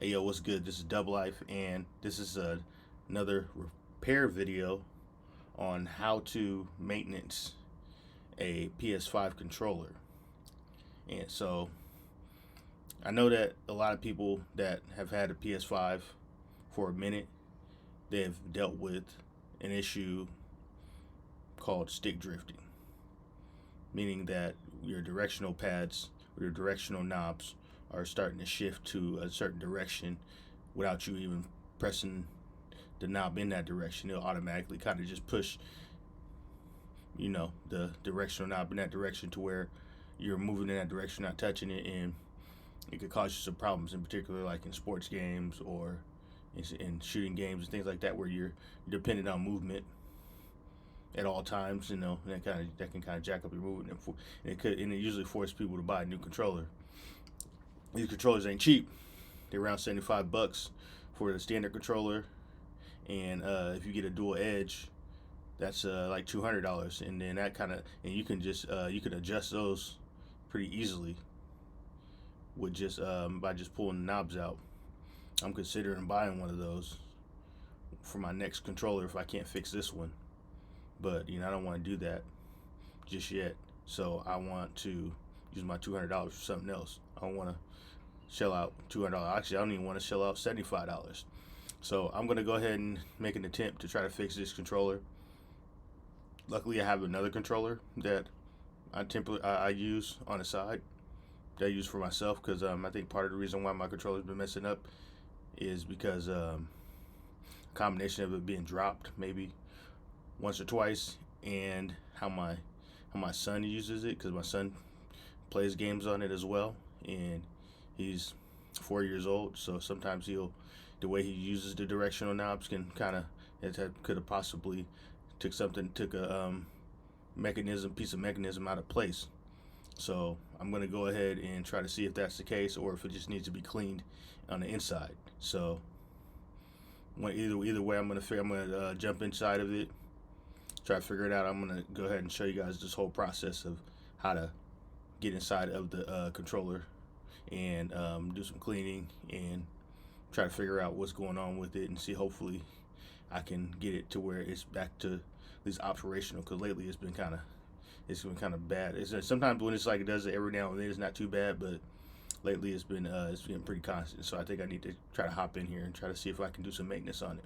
Hey yo, what's good? This is Double Life, and this is another repair video on how to maintenance a PS5 controller. And so I know that a lot of people that have had a PS5 for a minute, they've dealt with an issue called stick drifting, meaning that your directional pads or your directional knobs are starting to shift to a certain direction without you even pressing the knob in that direction. It'll automatically kind of just push, the directional knob in that direction to where you're moving in that direction, not touching it, and it could cause you some problems, in particular like in sports games or in shooting games and things like that, where you're dependent on movement at all times. And that can kind of jack up your movement, and it usually forces people to buy a new controller. These controllers ain't cheap. They're around $75 for the standard controller, and if you get a dual edge, that's like $200. And then and you can just you can adjust those pretty easily with just by just pulling the knobs out. I'm considering buying one of those for my next controller if I can't fix this one, but I don't want to do that just yet. So I want to use my $200 for something else. I don't want to shell out $200. Actually, I don't even want to shell out $75. So I'm gonna go ahead and make an attempt to try to fix this controller. Luckily, I have another controller that I use on the side that I use for myself, because I think part of the reason why my controller's been messing up is because a combination of it being dropped maybe once or twice, and how my son uses it, because my son plays games on it as well, and he's 4 years old. So sometimes the way he uses the directional knobs can could have possibly took a piece of mechanism out of place. So I'm gonna go ahead and try to see if that's the case, or if it just needs to be cleaned on the inside. So either way, I'm gonna jump inside of it, try to figure it out. I'm gonna go ahead and show you guys this whole process of how to get inside of the controller and do some cleaning and try to figure out what's going on with it, and see, hopefully I can get it to where it's back to at least operational, because lately it's been kind of bad. Sometimes when it's like it does it every now and then, it's not too bad, but lately it's been pretty constant. So I think I need to try to hop in here and try to see if I can do some maintenance on it.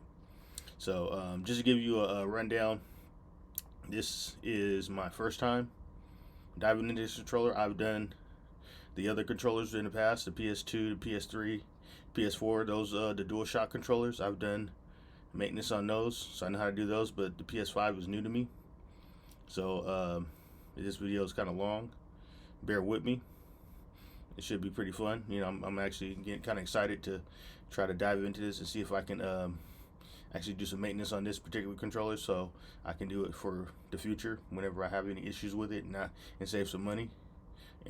So just to give you a rundown, this is my first time diving into this controller. I've done the other controllers in the past, the PS2, the PS3, PS4, those the DualShock controllers. I've done maintenance on those, so I know how to do those, but the PS5 is new to me. So this video is kind of long. Bear with me. It should be pretty fun. I'm actually getting kind of excited to try to dive into this and see if I can actually do some maintenance on this particular controller, so I can do it for the future whenever I have any issues with it, and save some money,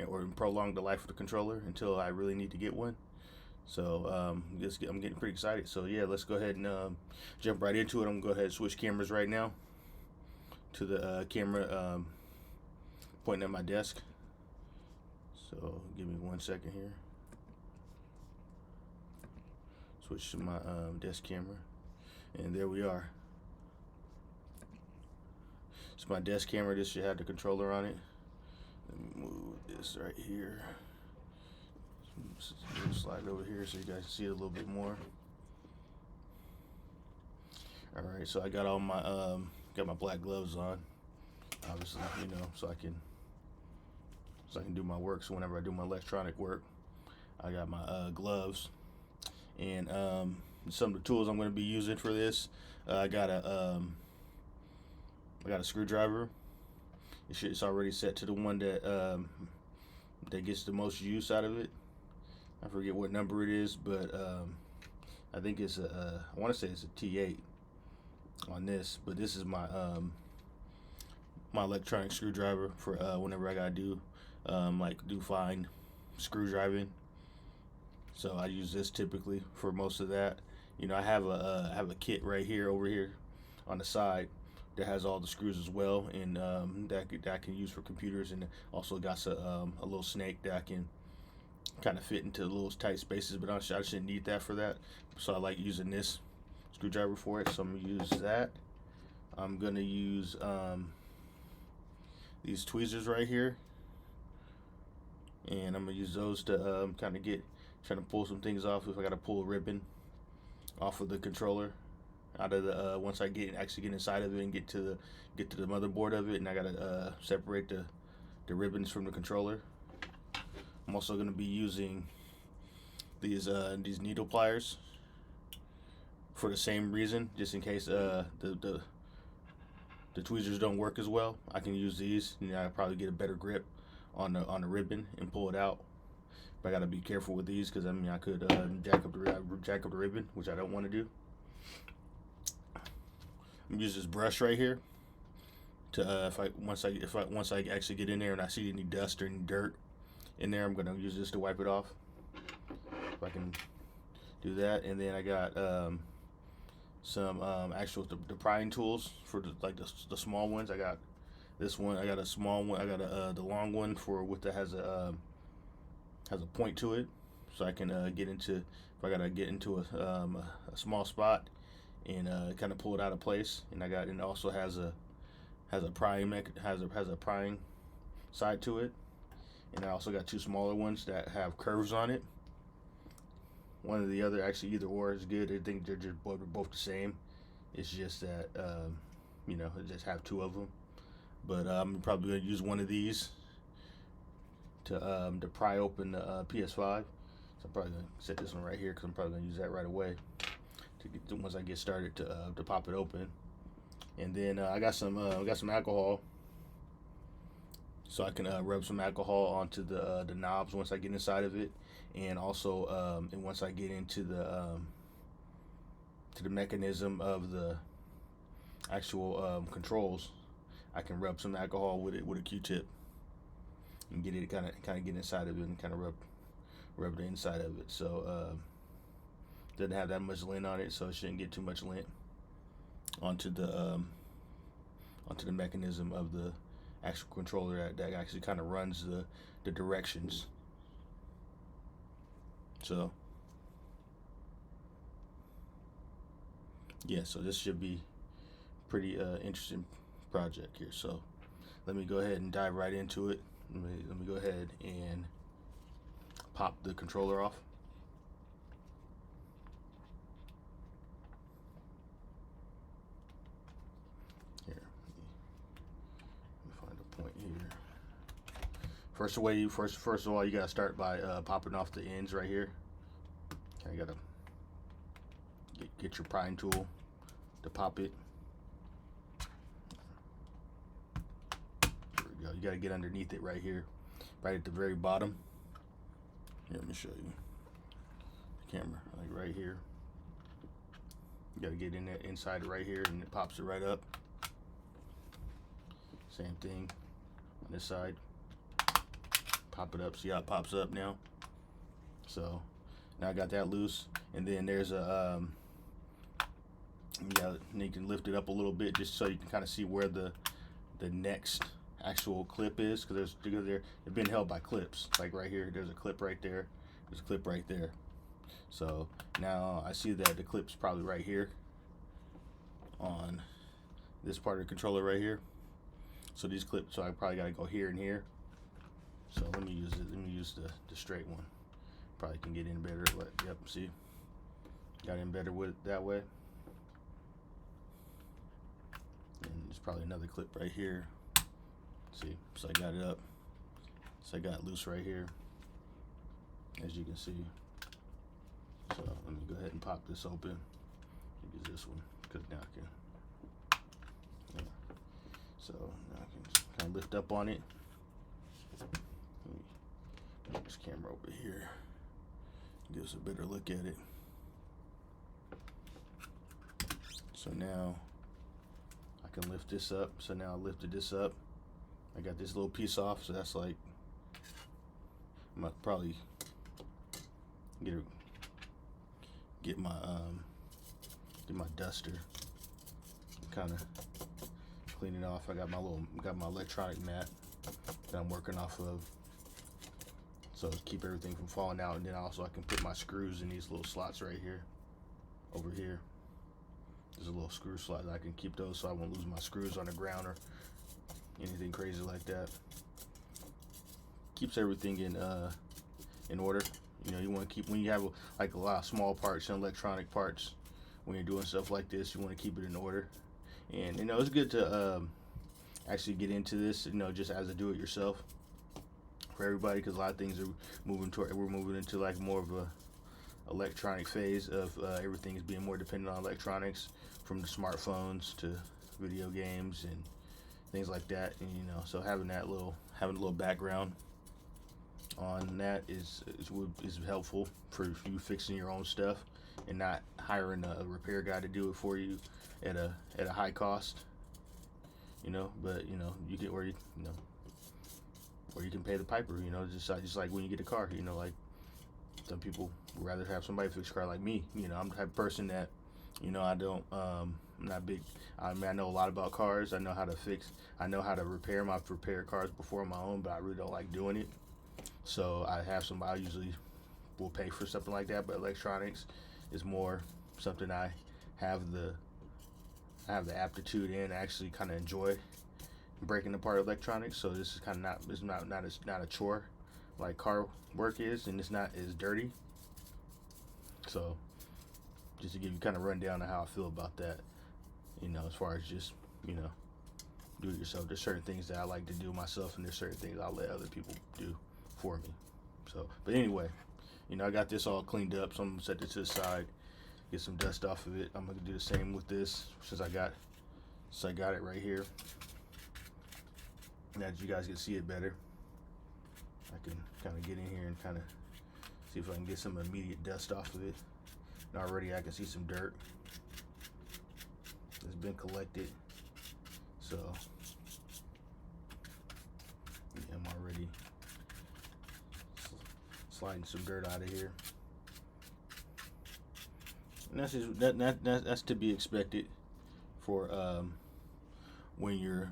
or prolong the life of the controller until I really need to get one. So I'm getting pretty excited. So yeah, let's go ahead and jump right into it. I'm gonna go ahead and switch cameras right now to the camera pointing at my desk. So give me 1 second here. Switch to my desk camera, and there we are. It's my desk camera. This should have the controller on it. Let me move this right here. Slide over here so you guys can see it a little bit more. All right, so I got all my got my black gloves on, obviously, so I can do my work. So whenever I do my electronic work, I got my gloves, and some of the tools I'm going to be using for this. I got a screwdriver. It's already set to the one that gets the most use out of it. I forget what number it is, but I think it's I want to say it's a T8 on this. But this is my my electronic screwdriver for whenever I gotta do do fine screw driving. So I use this typically for most of that. I have a kit right here over here on the side that has all the screws as well, and that I can use for computers, and also got a little snake that I can kind of fit into little tight spaces, but I shouldn't need that for that. So I like using this screwdriver for it. So I'm gonna use that. I'm gonna use these tweezers right here, and I'm gonna use those to kind of trying to pull some things off. If I gotta pull a ribbon off of the controller, out of the once I actually get inside of it and get to the motherboard of it, and I gotta separate the ribbons from the controller. I'm also going to be using these needle pliers for the same reason, just in case the tweezers don't work as well. I can use these. I probably get a better grip on the ribbon and pull it out. But I got to be careful with these because I could jack up the ribbon, which I don't want to do. I'm gonna use this brush right here to once I actually get in there and I see any dust or any dirt in there, I'm gonna use this to wipe it off. If I can do that, and then I got some actual the prying tools for the small ones. I got this one. I got a small one. I got the long one that has a point to it, so I can get into if I gotta get into a small spot and kind of pull it out of place. And it also has a prying side to it. And I also got two smaller ones that have curves on it. One or the other, actually either or is good. I think they're both the same. It's just that I just have two of them. But I'm probably gonna use one of these to pry open the PS5. So I'm probably gonna set this one right here because I'm probably gonna use that right away once I get started to pop it open. And then I got some alcohol. So I can rub some alcohol onto the knobs once I get inside of it, and also and once I get into the mechanism of the actual controls, I can rub some alcohol with it with a Q-tip and get it kind of get inside of it and kind of rub the inside of it. So doesn't have that much lint on it, so it shouldn't get too much lint onto the mechanism of the actual controller that actually kind of runs the directions. So yeah, so this should be pretty interesting project here. So let me go ahead and dive right into it. Let me go ahead and pop the controller off. Here. First of all, you gotta start by popping off the ends right here. You gotta get your prying tool to pop it. There we go. You gotta get underneath it right here, right at the very bottom. Here, let me show you the camera, like right here. You gotta get in there inside right here, and it pops it right up. Same thing on this side. Pop it up. See how it pops up now? So now I got that loose, and then there's a you can lift it up a little bit just so you can kind of see where the next actual clip is, because they've been held by clips. Like right here, there's a clip right there. There's a clip right there. So now I see that the clip's probably right here on this part of the controller right here. So these clips, so I probably gotta go here and here. So let me use it. Let me use the straight one. Probably can get in better. Yep, see, got in better with it that way. And there's probably another clip right here. See, so I got it up. So I got it loose right here, as you can see. So let me go ahead and pop this open. Use this one because now I can. So now I can just kind of lift up on it. Let me this camera over here. Give us a better look at it. So now I can lift this up. So now I lifted this up. I got this little piece off. So that's like, I'm gonna probably get my duster, kind of clean it off. I got my electronic mat that I'm working off of. so keep everything from falling out. And then also I can put my screws in these little slots right here. Over here, there's a little screw slot. I can keep those so I won't lose my screws on the ground or anything crazy like that. Keeps everything in order. You know, you want to keep, when you have like a lot of small parts and electronic parts, when you're doing stuff like this, you want to keep it in order. And you know, it's good to actually get into this, you know, just as a do-it-yourself for everybody, because a lot of things are moving toward, we're moving into like more of a electronic phase of everything is being more dependent on electronics, from the smartphones to video games and things like that. And you know, so having a little background on that is helpful for you fixing your own stuff and not hiring a repair guy to do it for you at a high cost. You know, but you know, you get where you know, or you can pay the piper. You know, just like when you get a car. You know, like some people would rather have somebody fix a car like me. You know, I'm the type of person that, you know, I'm not big. I mean, I know a lot about cars. I know how to repair cars before my own, but I really don't like doing it. So I usually will pay for something like that. But electronics is more something I have the aptitude in, actually kind of enjoy breaking apart electronics. So this is kind of not a chore like car work is, and it's not as dirty. So just to give you kind of rundown of how I feel about that, you know, as far as just, you know, do it yourself. There's certain things that I like to do myself, and there's certain things I'll let other people do for me. So, but anyway, you know, I got this all cleaned up, so I'm gonna set this to the side, get some dust off of it. I'm gonna do the same with this, since I got it right here. Now that you guys can see it better, I can kind of get in here and kind of see if I can get some immediate dust off of it. And already I can see some dirt that's been collected. So yeah, I'm already sliding some dirt out of here. And that's to be expected for when you're,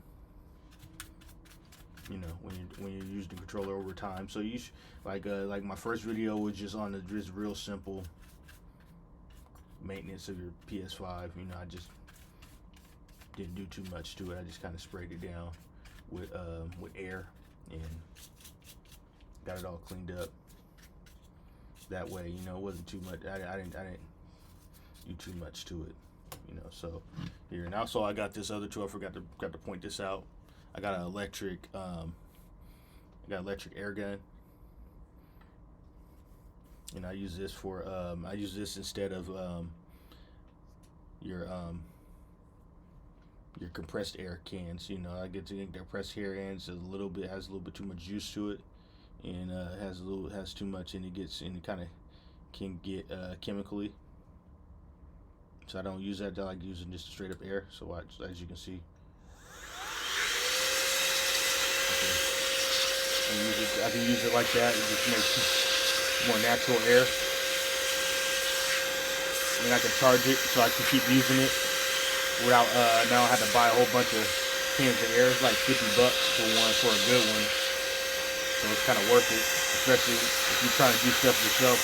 you know, when you're using the controller over time. So you like my first video was just on just real simple maintenance of your PS5. You know, I just didn't do too much to it. I just kind of sprayed it down with air and got it all cleaned up. That way, you know, it wasn't too much. I didn't do too much to it. You know, so here, and also I got this other tool. I forgot to point this out. I got an electric electric air gun, and I use this for I use this instead of your compressed air cans. You know, I get to think the compressed air cans has a little bit too much juice to it, and has too much, and it kind of can get chemically. So I don't use that. I like using just straight up air. So as you can see, I can use it like that. It just makes more natural air. And I can charge it, so I can keep using it without now I have to buy a whole bunch of cans of air. It's like $50 for a good one. So it's kind of worth it, especially if you're trying to do stuff yourself.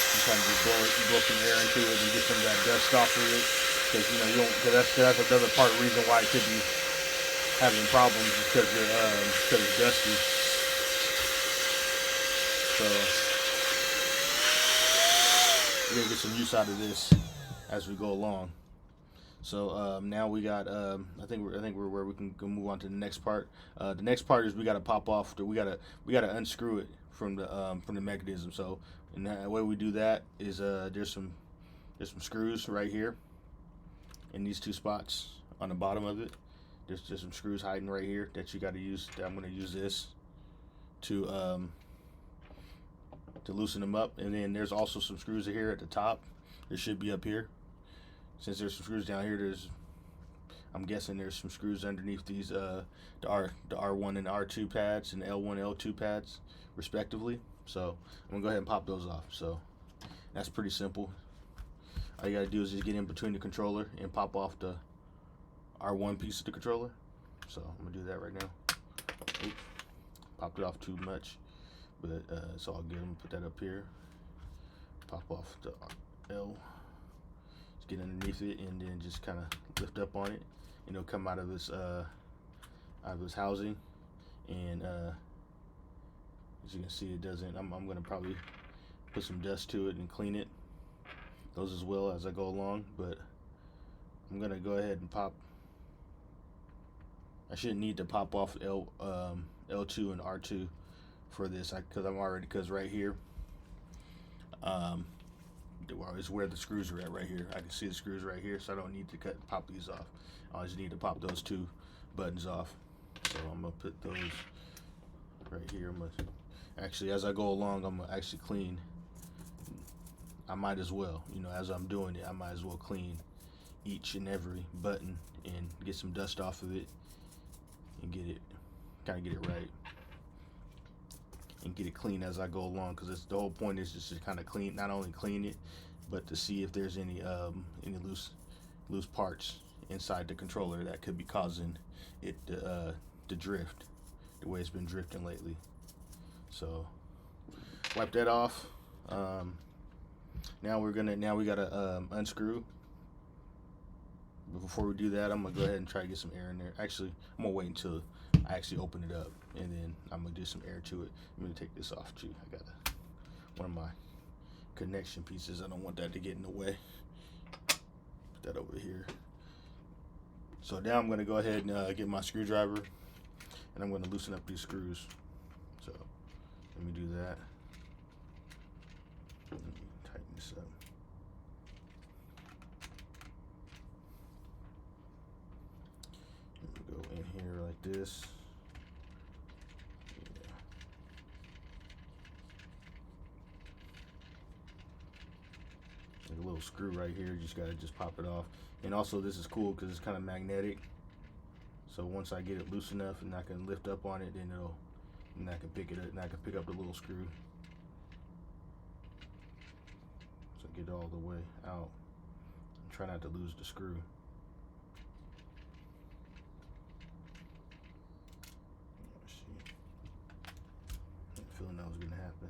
You kind of just blow some air into it and get some of that dust off of it, because you know you don't. Cause that's another part of the reason why it could be having problems, is because it's dusty. So we're gonna get some use out of this as we go along. So now we got I think we're where we can go move on to the next part. The next part is we got to pop off. We got to unscrew it from the mechanism. So and the way we do that is there's some screws right here in these two spots on the bottom of it. There's just some screws hiding right here that you got to use. I'm going to use this to loosen them up. And then there's also some screws here at the top. There should be up here. Since there's some screws down here, I'm guessing there's some screws underneath these the R1 and R2 pads and L1 L2 pads respectively. So I'm gonna go ahead and pop those off. So that's pretty simple. All you gotta do is just get in between the controller and pop off the R1 piece of the controller. So I'm gonna do that right now. Oops, popped it off too much. but it's all good. I'm gonna put that up here, pop off the L, just get underneath it, and then just kind of lift up on it, and it'll come out of this housing. And as you can see, it doesn't. I'm gonna probably put some dust to it and clean it, those as well as I go along. But I'm gonna go ahead and pop. I shouldn't need to pop off L2 and R2 for this, because right here, is where the screws are at right here. I can see the screws right here, so I don't need to pop these off. I just need to pop those two buttons off. So I'm gonna put those right here. Actually, as I go along, I'm gonna actually clean. I might as well, as I'm doing it, I might as well clean each and every button and get some dust off of it and get it right and get it clean as I go along, because the whole point is just to kind of clean, not only clean it, but to see if there's any loose parts inside the controller that could be causing it to drift the way it's been drifting lately. So wipe that off. Now we gotta unscrew. But before we do that, I'm gonna go ahead and try to get some air in there. Actually, I'm gonna wait until I actually open it up, and then I'm gonna do some air to it. I'm gonna take this off too. I got one of my connection pieces. I don't want that to get in the way. Put that over here. So now I'm gonna go ahead and get my screwdriver, and I'm gonna loosen up these screws. So let me do that. Let me tighten this up. Go in here like this. Yeah. There's a little screw right here. You just gotta pop it off. And also, this is cool because it's kind of magnetic. So once I get it loose enough and I can lift up on it, then I can pick it up, and I can pick up the little screw. So get it all the way out. And try not to lose the screw. Feeling that was gonna happen.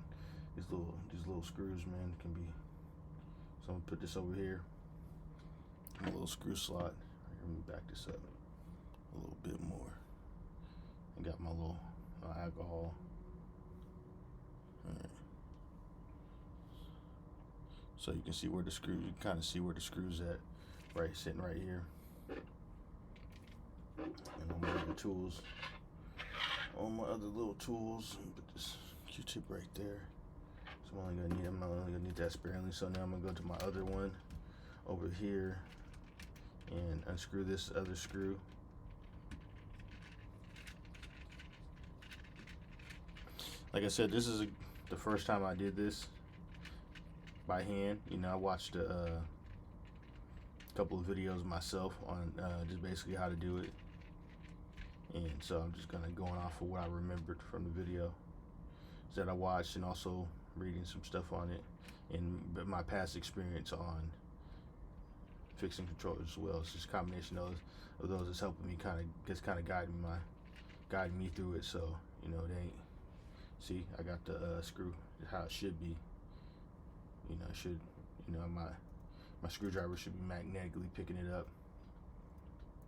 These little screws, man, can be. So I'm gonna put this over here. A little screw slot. Let me back this up a little bit more. I got my little alcohol. All right. So you can see where the screw. You can kind of see where the screws at. Right, sitting right here. And on my other tools. On my other little tools. Put this Q-tip right there. So I'm only gonna need that sparingly. So now I'm gonna go to my other one over here and unscrew this other screw. Like I said, this is the first time I did this by hand. I watched a couple of videos myself on just basically how to do it. And so I'm just going off of what I remembered from the video that I watched, and also reading some stuff on it, and my past experience on fixing controllers as well. It's just a combination of those that's helping me guiding me through it. So it ain't. See, I got the screw how it should be. My screwdriver should be magnetically picking it up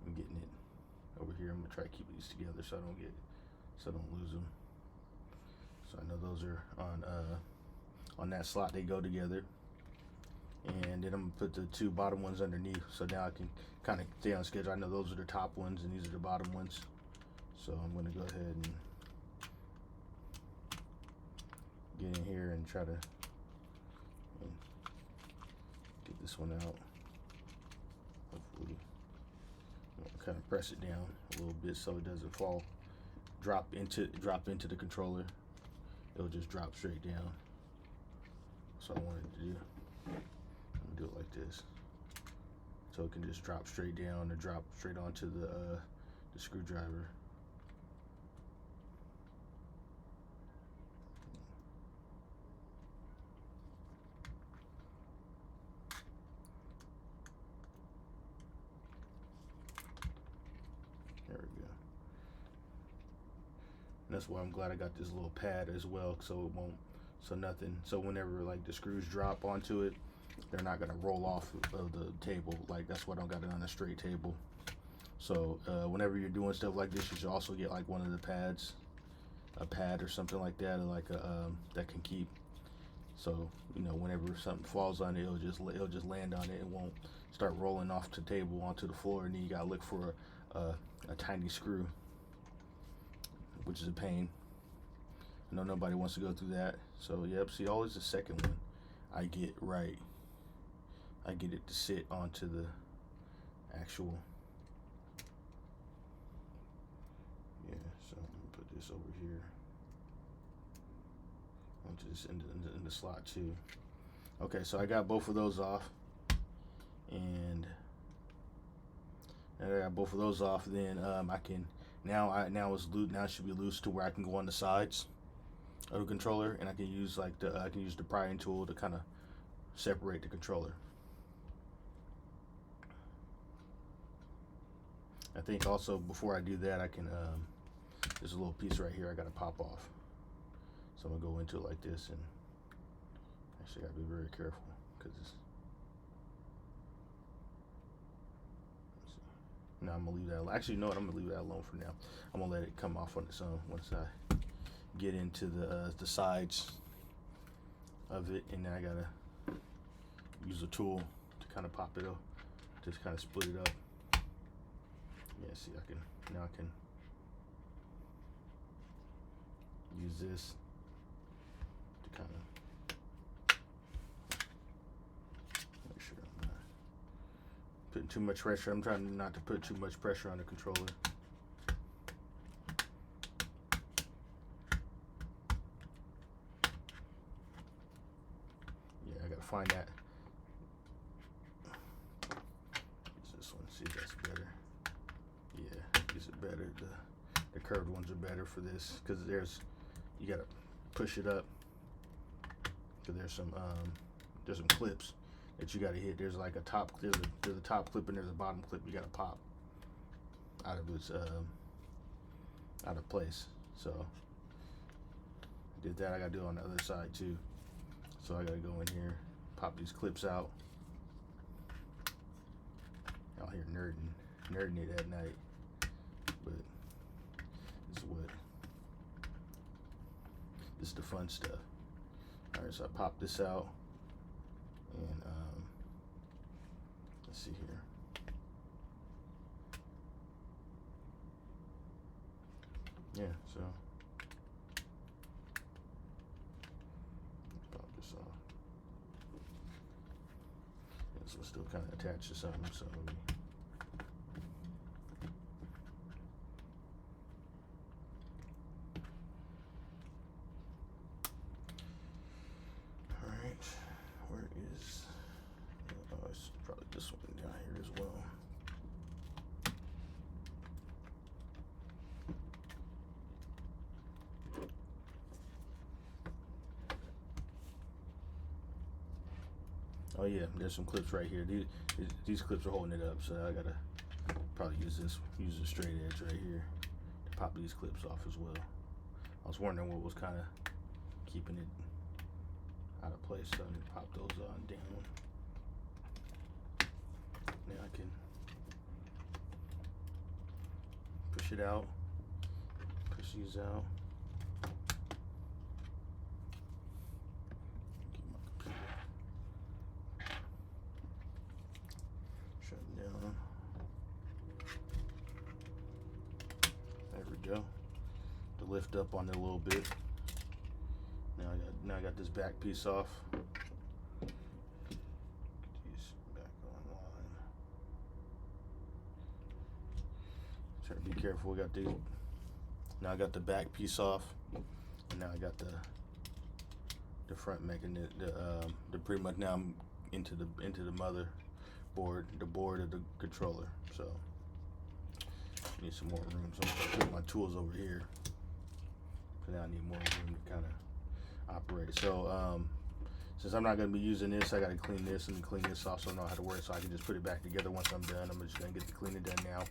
and getting it over here. I'm gonna try to keep these together so I don't lose them. So I know those are on that slot. They go together, and then I'm gonna put the two bottom ones underneath. So now I can kind of stay on schedule. I know those are the top ones and these are the bottom ones. So I'm gonna go ahead and get in here and try to get this one out. Hopefully. Kind of press it down a little bit so it doesn't fall, drop into the controller. It'll just drop straight down. So I wanted to do. I'm gonna do it like this, so it can just drop straight down or drop straight onto the screwdriver. And that's why I'm glad I got this little pad as well, so it won't, so whenever like the screws drop onto it, they're not gonna roll off of the table. Like, that's why I don't got it on a straight table. So whenever you're doing stuff like this, you should also get like one of the pads, a pad or something like that, or like a that can keep. So whenever something falls on it, it'll just land on it. It won't start rolling off the table onto the floor, and then you gotta look for a tiny screw, which is a pain. I know nobody wants to go through that. So yep, see, always the second one I get right. I get it to sit onto the actual. Yeah, so I'm gonna put this over here onto this in the slot too. Okay, so I got both of those off, and I got both of those off. Then I can now it's loose. Now it should be loose to where I can go on the sides of the controller, and I can use I can use the prying tool to kind of separate the controller. I think also before I do that, I can there's a little piece right here I gotta pop off. So I'm gonna go into it like this, and actually I gotta be very careful because it's. Now I'm gonna leave that. Actually, no, I'm gonna leave that alone for now. I'm gonna let it come off on its own once I get into the sides of it, and then I gotta use a tool to kind of pop it up, just kind of split it up. Yeah, see, I can use this to kind of make sure I'm not putting too much pressure. I'm trying not to put too much pressure on the controller. Yeah, I gotta find that. Use this one, see if that's better. Yeah, use it better. The curved ones are better for this because you gotta push it up. Cause there's some clips that you gotta hit. There's like a top, there's a top clip and there's a bottom clip you gotta pop out of its out of place. So I did that. I gotta do it on the other side too. So I gotta go in here, pop these clips out. Out here nerding it at night, but this is the fun stuff. All right, so I pop this out, and let's see here. Yeah, so pop this off. This one's still kind of attached to something, so where is, oh, it's probably this one down here as well. Oh yeah, there's some clips right here. These clips are holding it up, so I gotta probably use a straight edge right here to pop these clips off as well. I was wondering what was kind of keeping it out of place, so I'm gonna pop those on down. Now I can push it out, push these out. Keep my computer shut down. There we go. To lift up on it a little bit. Now I got this back piece off. Get these back online. Try to be careful. We got these. Now I got the back piece off, and now I got the front mechanism. The pretty much now I'm into the motherboard, the board of the controller. So I need some more room. So I'm gonna put my tools over here. Cause now I need more room to kind of operate. So since I'm not going to be using this, I got to clean this and clean this off so I know how to work, so I can just put it back together once I'm done. I'm just going to get the cleaning done now.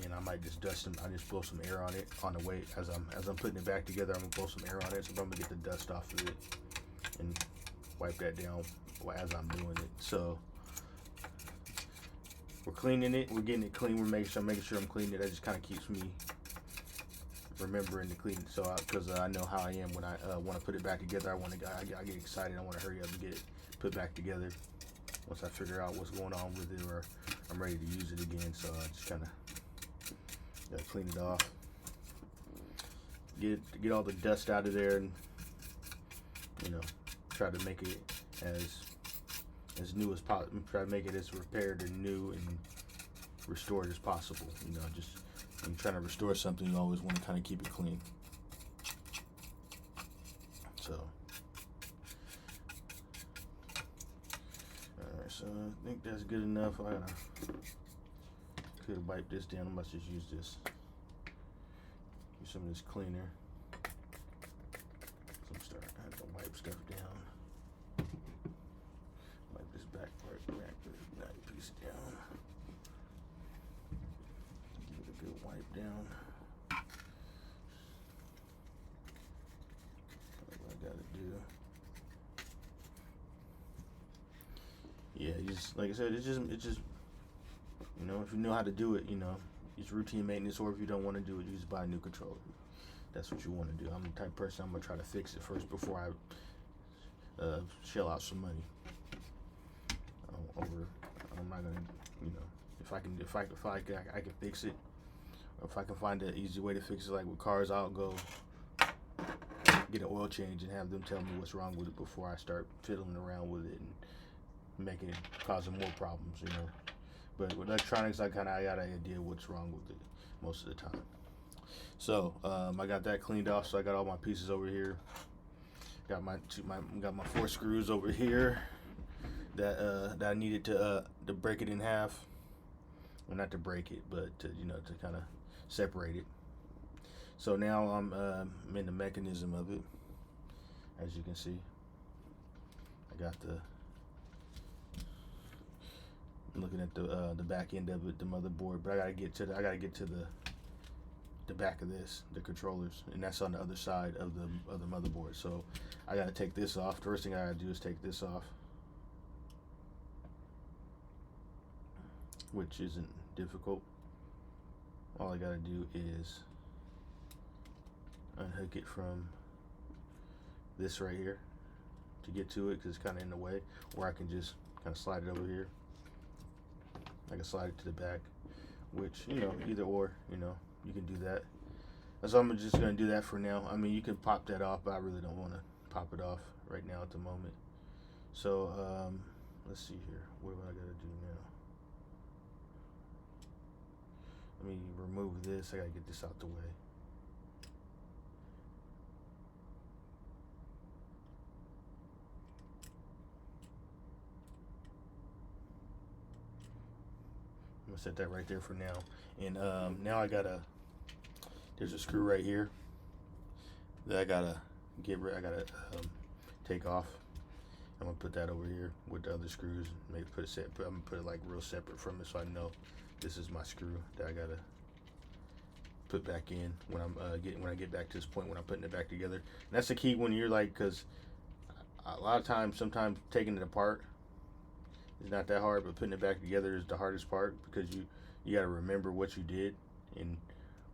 and I might just dust them. I just blow some air on it on the way as I'm putting it back together. I'm gonna blow some air on it, so I'm gonna get the dust off of it and wipe that down as I'm doing it. So we're cleaning it, we're getting it clean, we're making sure I'm cleaning it. That just kind of keeps me remembering to clean it. So because I know how I am when I want to put it back together. I get excited. I want to hurry up and get it put back together once I figure out what's going on with it, or I'm ready to use it again. So I just kind of gotta clean it off, get all the dust out of there, and try to make it as new as possible. Try to make it as repaired and new and restored as possible. Just when you're trying to restore something, you always want to kind of keep it clean. So, alright, so I think that's good enough. I could wipe this down. I must just use this. Use some of this cleaner. So I'm starting to have to wipe stuff down. Wipe this back piece down. Give it a good wipe down. What I gotta do. Yeah, just like I said, it's just if you know how to do it, it's routine maintenance. Or if you don't want to do it, you just buy a new controller. That's what you want to do. I'm the type of person, I'm gonna try to fix it first before I shell out some money. I'm not gonna, if I can fix it, or if I can find an easy way to fix it, like with cars, I'll go get an oil change and have them tell me what's wrong with it before I start fiddling around with it and causing more problems, But with electronics, I got an idea what's wrong with it most of the time. So I got that cleaned off. So I got all my pieces over here. Got my 4 screws over here that I needed to break it in half. Well, not to break it, but to kind of separate it. So now I'm in the mechanism of it. As you can see, I got I'm looking at the back end of it, the motherboard, but I gotta get to the back of this, the controllers, and that's on the other side of the motherboard. So I gotta take this off. The first thing I gotta do is take this off, which isn't difficult. All I gotta do is unhook it from this right here to get to it, because it's kind of in the way, or I can just kind of slide it over here. I can slide it to the back, which, either or, you can do that. So I'm just going to do that for now. I mean, you can pop that off, but I really don't want to pop it off right now at the moment. So, let's see here. What do I got to do now? Let me remove this. I got to get this out the way. I'm gonna set that right there for now. And now there's a screw right here that I gotta take off. I'm gonna put that over here with the other screws. Maybe I'm gonna put it like real separate from it, so I know this is my screw that I gotta put back in when I get back to this point when I'm putting it back together. And that's the key when you're because a lot of times, sometimes taking it apart is not that hard, but putting it back together is the hardest part, because you got to remember what you did and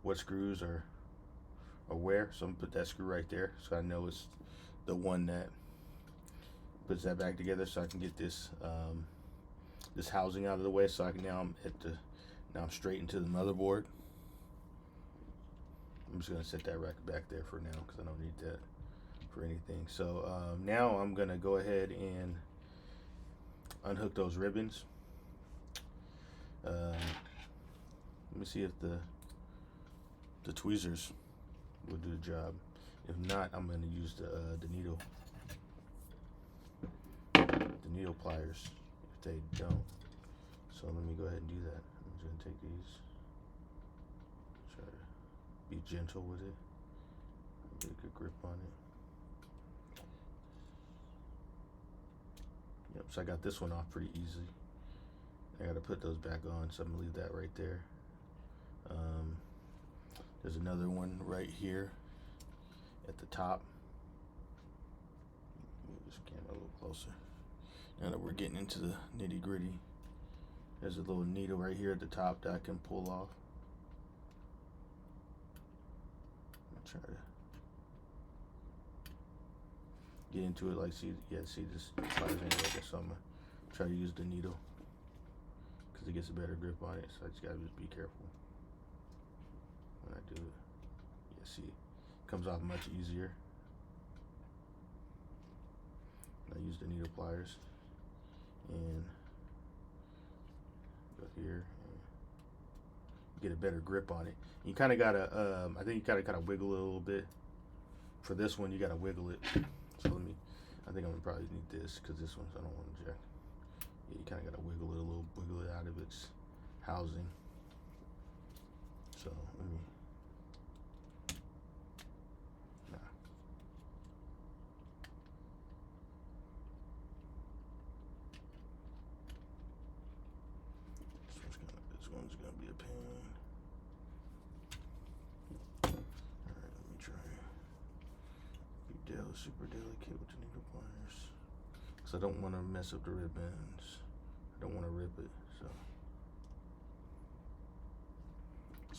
what screws are where. So I'm gonna put that screw right there, so I know it's the one that puts that back together, so I can get this this housing out of the way. So now I'm straight into the motherboard. I'm just gonna set that rack back there for now, because I don't need that for anything. So now I'm gonna go ahead and unhook those ribbons. Let me see if the tweezers will do the job. If not, I'm going to use the needle pliers if they don't. So let me go ahead and do that. I'm just going to take these, try to be gentle with it, get a good grip on it. Yep, so I got this one off pretty easy. I got to put those back on, so I'm going to leave that right there. There's another one right here at the top. Move this camera a little closer. Now that we're getting into the nitty gritty, there's a little needle right here at the top that I can pull off. I'll try to get into it. Like, see this pliers ain't working, so I'm gonna try to use the needle because it gets a better grip on it. So I just gotta be careful when I do it. Yeah, see, it comes off much easier. I use the needle pliers and go here and get a better grip on it. You kind of gotta, I think you gotta wiggle it a little bit. For this one, you gotta wiggle it. So I think I'm gonna probably need this because this one's, I don't want to jack. Yeah, you kind of gotta wiggle it out of its housing. So let me. This one's gonna be a pain. Alright, let me try. Be super delicate with the needle pliers. Because I don't want to mess up the ribbons. I don't want to rip it, so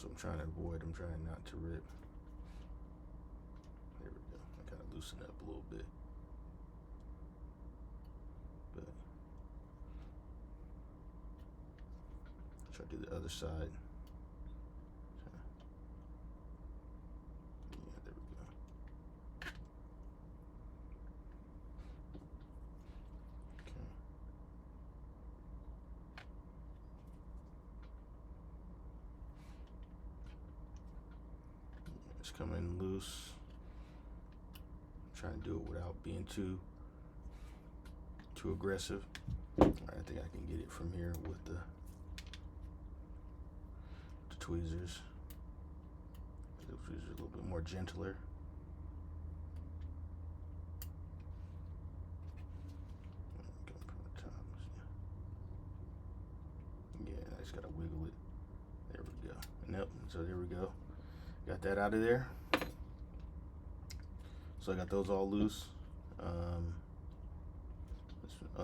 I'm trying to avoid, I'm trying not to rip. There we go. I kind of loosen up a little bit. But try to do the other side. Yeah, there we go. Okay. It's coming loose. I'm trying to do it without being too aggressive. All right, I think I can get it from here with the tweezers. The tweezers are a little bit more gentler. Yeah, I just gotta wiggle it. There we go. Nope. So there we go. Got that out of there. So I got those all loose.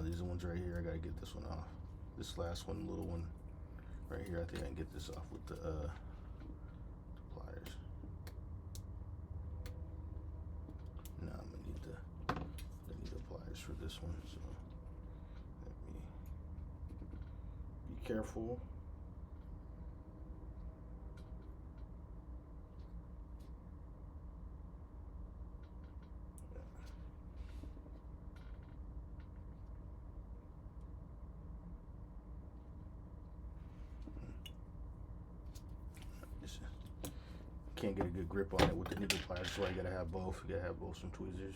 These are the ones right here. I gotta get this one off. This last one, little one right here. I think I can get this off with the pliers. No, I'm gonna need the pliers for this one. So let me be careful. Can't get a good grip on it with the needle pliers, so I gotta have both. You gotta have both some tweezers.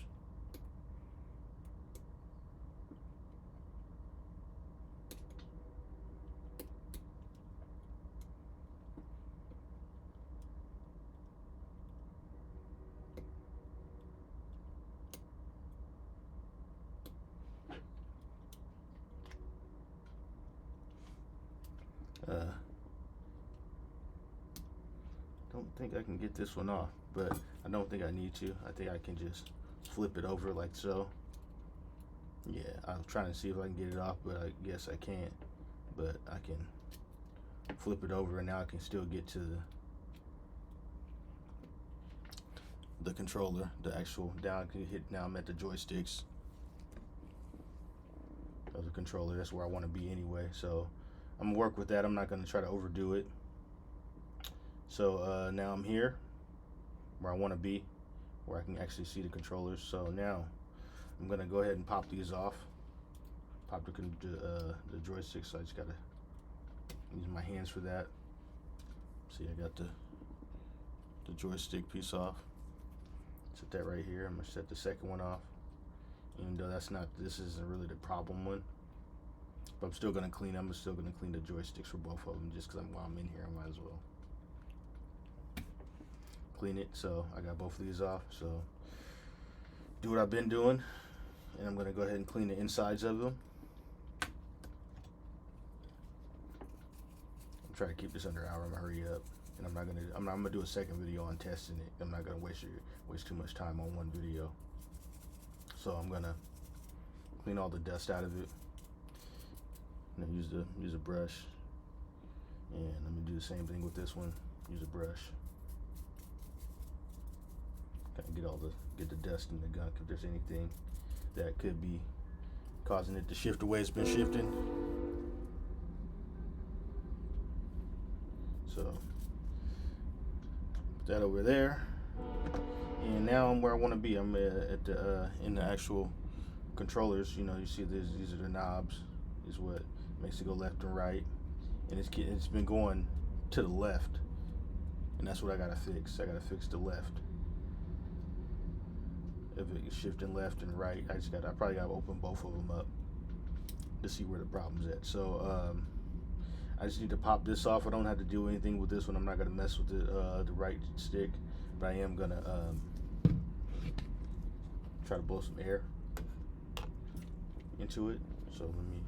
Don't think I can get this one off, but I don't think I need to. I think I can just flip it over like so. Yeah, I'm trying to see if I can get it off, but I guess I can't. But I can flip it over, and now I can still get to the controller, the actual. Now I can hit. Now I'm at the joysticks of the controller. That's where I want to be anyway. So I'm gonna work with that. I'm not gonna try to overdo it. So now I'm here where I want to be, where I can actually see the controllers. So now I'm gonna go ahead and pop these off. Pop the joystick. So I just gotta use my hands for that. See, I got the joystick piece off. Set that right here. I'm gonna set the second one off. Even though this isn't really the problem one, but I'm still gonna clean the joysticks for both of them, just because while I'm in here, I might as well clean it. So I got both of these off. So do what I've been doing, and I'm gonna go ahead and clean the insides of them. I'm trying to keep this under an hour. I'm gonna hurry up and I'm gonna do a second video on testing it. I'm not gonna waste too much time on one video. So I'm gonna clean all the dust out of it. And use a brush, and let me do the same thing with this one. Use a brush. Kind of get the dust in the gunk if there's anything that could be causing it to shift the way it's been shifting. So put that over there, and now I'm where I want to be. I'm at the in the actual controllers. You know, you see these are the knobs. Is what makes it go left and right, and it's been going to the left, and that's what I gotta fix. I gotta fix the left. If it's shifting left and right, I probably gotta open both of them up to see where the problem's at. So I just need to pop this off. I don't have to do anything with this one. I'm not gonna mess with the right stick, but I am gonna try to blow some air into it. So let me.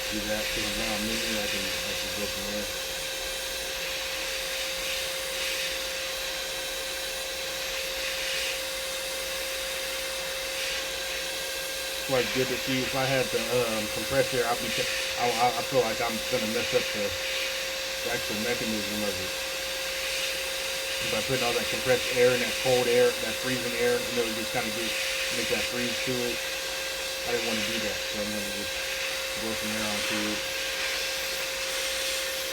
Do that because now I'm in here. I can go from there. Quite good to see. If I had the compressed air, I feel like I'm gonna mess up the actual mechanism of it. By putting all that compressed air and that cold air, that freezing air, you know, just kind of make that freeze to it. I didn't want to do that, so I'm gonna just blow some air onto it.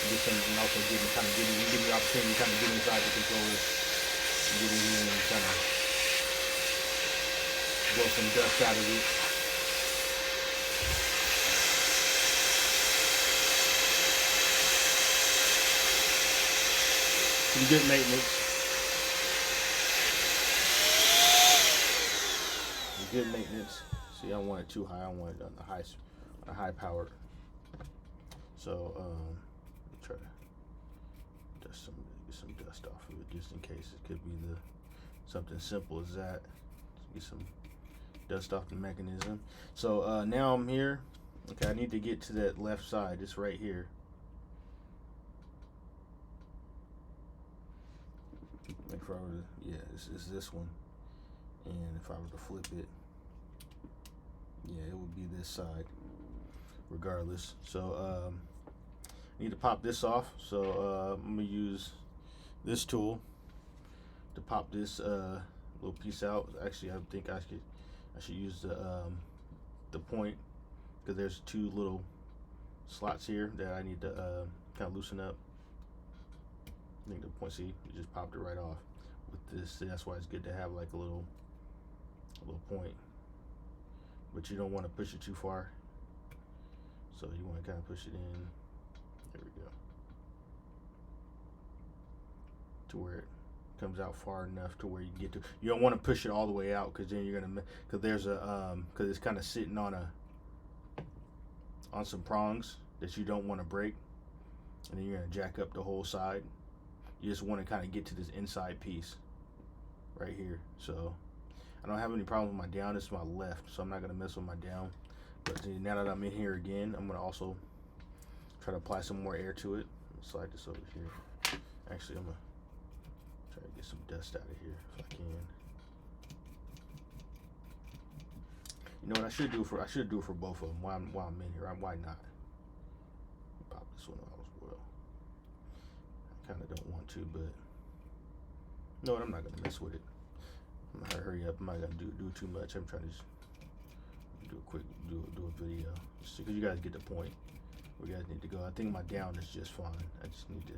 And also give me the opportunity to kind of get inside the controller and get in here and kind of blow some dust out of it. Some good maintenance. Good maintenance. See, I don't want it too high. I want it on the high power. So try to get some dust off of it just in case. It could be something simple as that. Get some dust off the mechanism. So now I'm here. Okay, I need to get to that left side. It's right here. If I were to, yeah, it's this one. And if I were to flip it, yeah, it would be this side regardless. So I need to pop this off. So I'm gonna use this tool to pop this little piece out. Actually, I think I should use the point, because there's two little slots here that I need to kind of loosen up. I think the point, see, you just popped it right off with this. That's why it's good to have like a little point, but you don't want to push it too far. So you want to kind of push it in. There we go. To where it comes out far enough to where you can get to. You don't want to push it all the way out, because then you're gonna, because there's a because it's kind of sitting on some prongs that you don't want to break, and then you're gonna jack up the whole side. You just want to kind of get to this inside piece right here. So I don't have any problem with my down. It's my left, so I'm not gonna mess with my down. But now that I'm in here again, I'm gonna also try to apply some more air to it. Slide this over here. Actually, I'm gonna try to get some dust out of here if I can. You know what I should do for both of them while I'm in here. Why not? Pop this one out as well. I kind of don't want to, but you know what? I'm not gonna mess with it. I'm gonna hurry up. I'm not gonna do too much. I'm trying to just do a video, just because you guys get the point where you guys need to go. I think my down is just fine. I just need to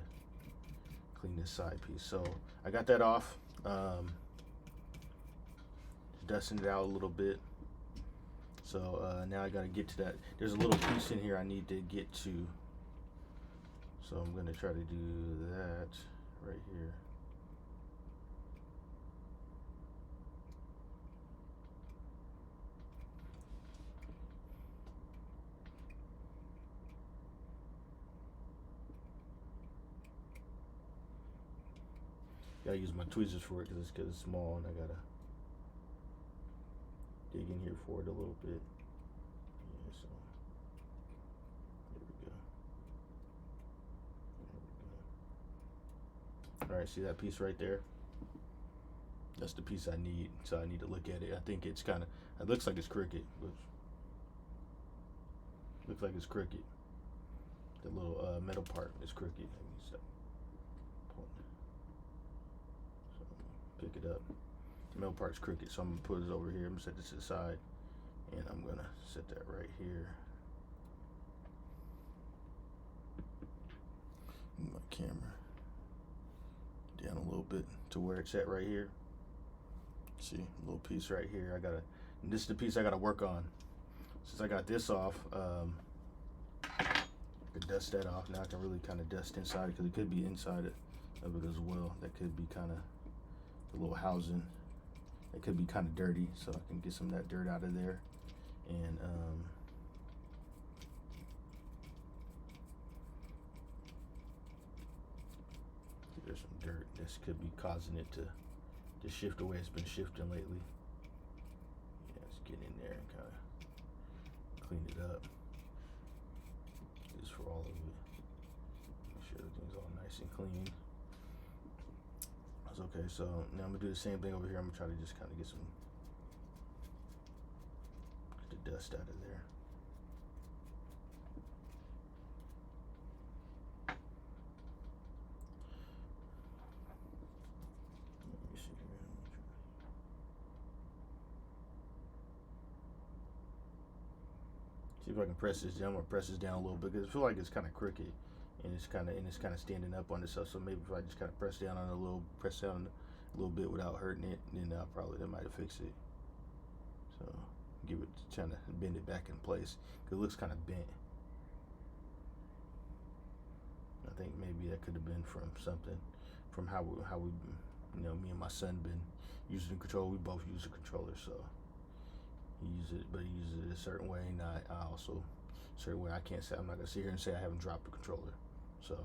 clean this side piece. So I got that off. Dusting it out a little bit. So now I gotta get to that. There's a little piece in here I need to get to. So I'm gonna try to do that right here. Gotta use my tweezers for it because it's small, and I gotta dig in here for it a little bit. Yeah, so All right, see that piece right there? That's the piece I need. So I need to look at it. I think it's kind of. It looks like it's crooked. Looks like it's crooked. The little metal part is crooked. So pick it up. The metal part's crooked, so I'm gonna put it over here. I'm gonna set this to the side, and I'm gonna set that right here. Move my camera down a little bit to where it's at right here. See, a little piece right here. This is the piece I gotta work on. Since I got this off, I could dust that off. Now I can really kind of dust inside, because it could be inside of it as well. That could be kind of the little housing. It could be kind of dirty, so I can get some of that dirt out of there. And there's some dirt. This could be causing it to shift the way it's been shifting lately. Yeah, let's get in there and kind of clean it up. Just for all of it. Make sure everything's all nice and clean. That's okay. So now I'm gonna do the same thing over here. I'm gonna try to just kind of get the dust out of there. See if I can press this down. I'm gonna press this down a little bit, because I feel like it's kind of crooked, and it's kind of standing up on itself. So maybe if I just kind of press down a little bit without hurting it, then that might have fixed it. So trying to bend it back in place, because it looks kind of bent. I think maybe that could have been from how we me and my son been using the controller. We both use the controller, so. He uses it a certain way, and I also a certain way. I'm not gonna sit here and say I haven't dropped the controller. So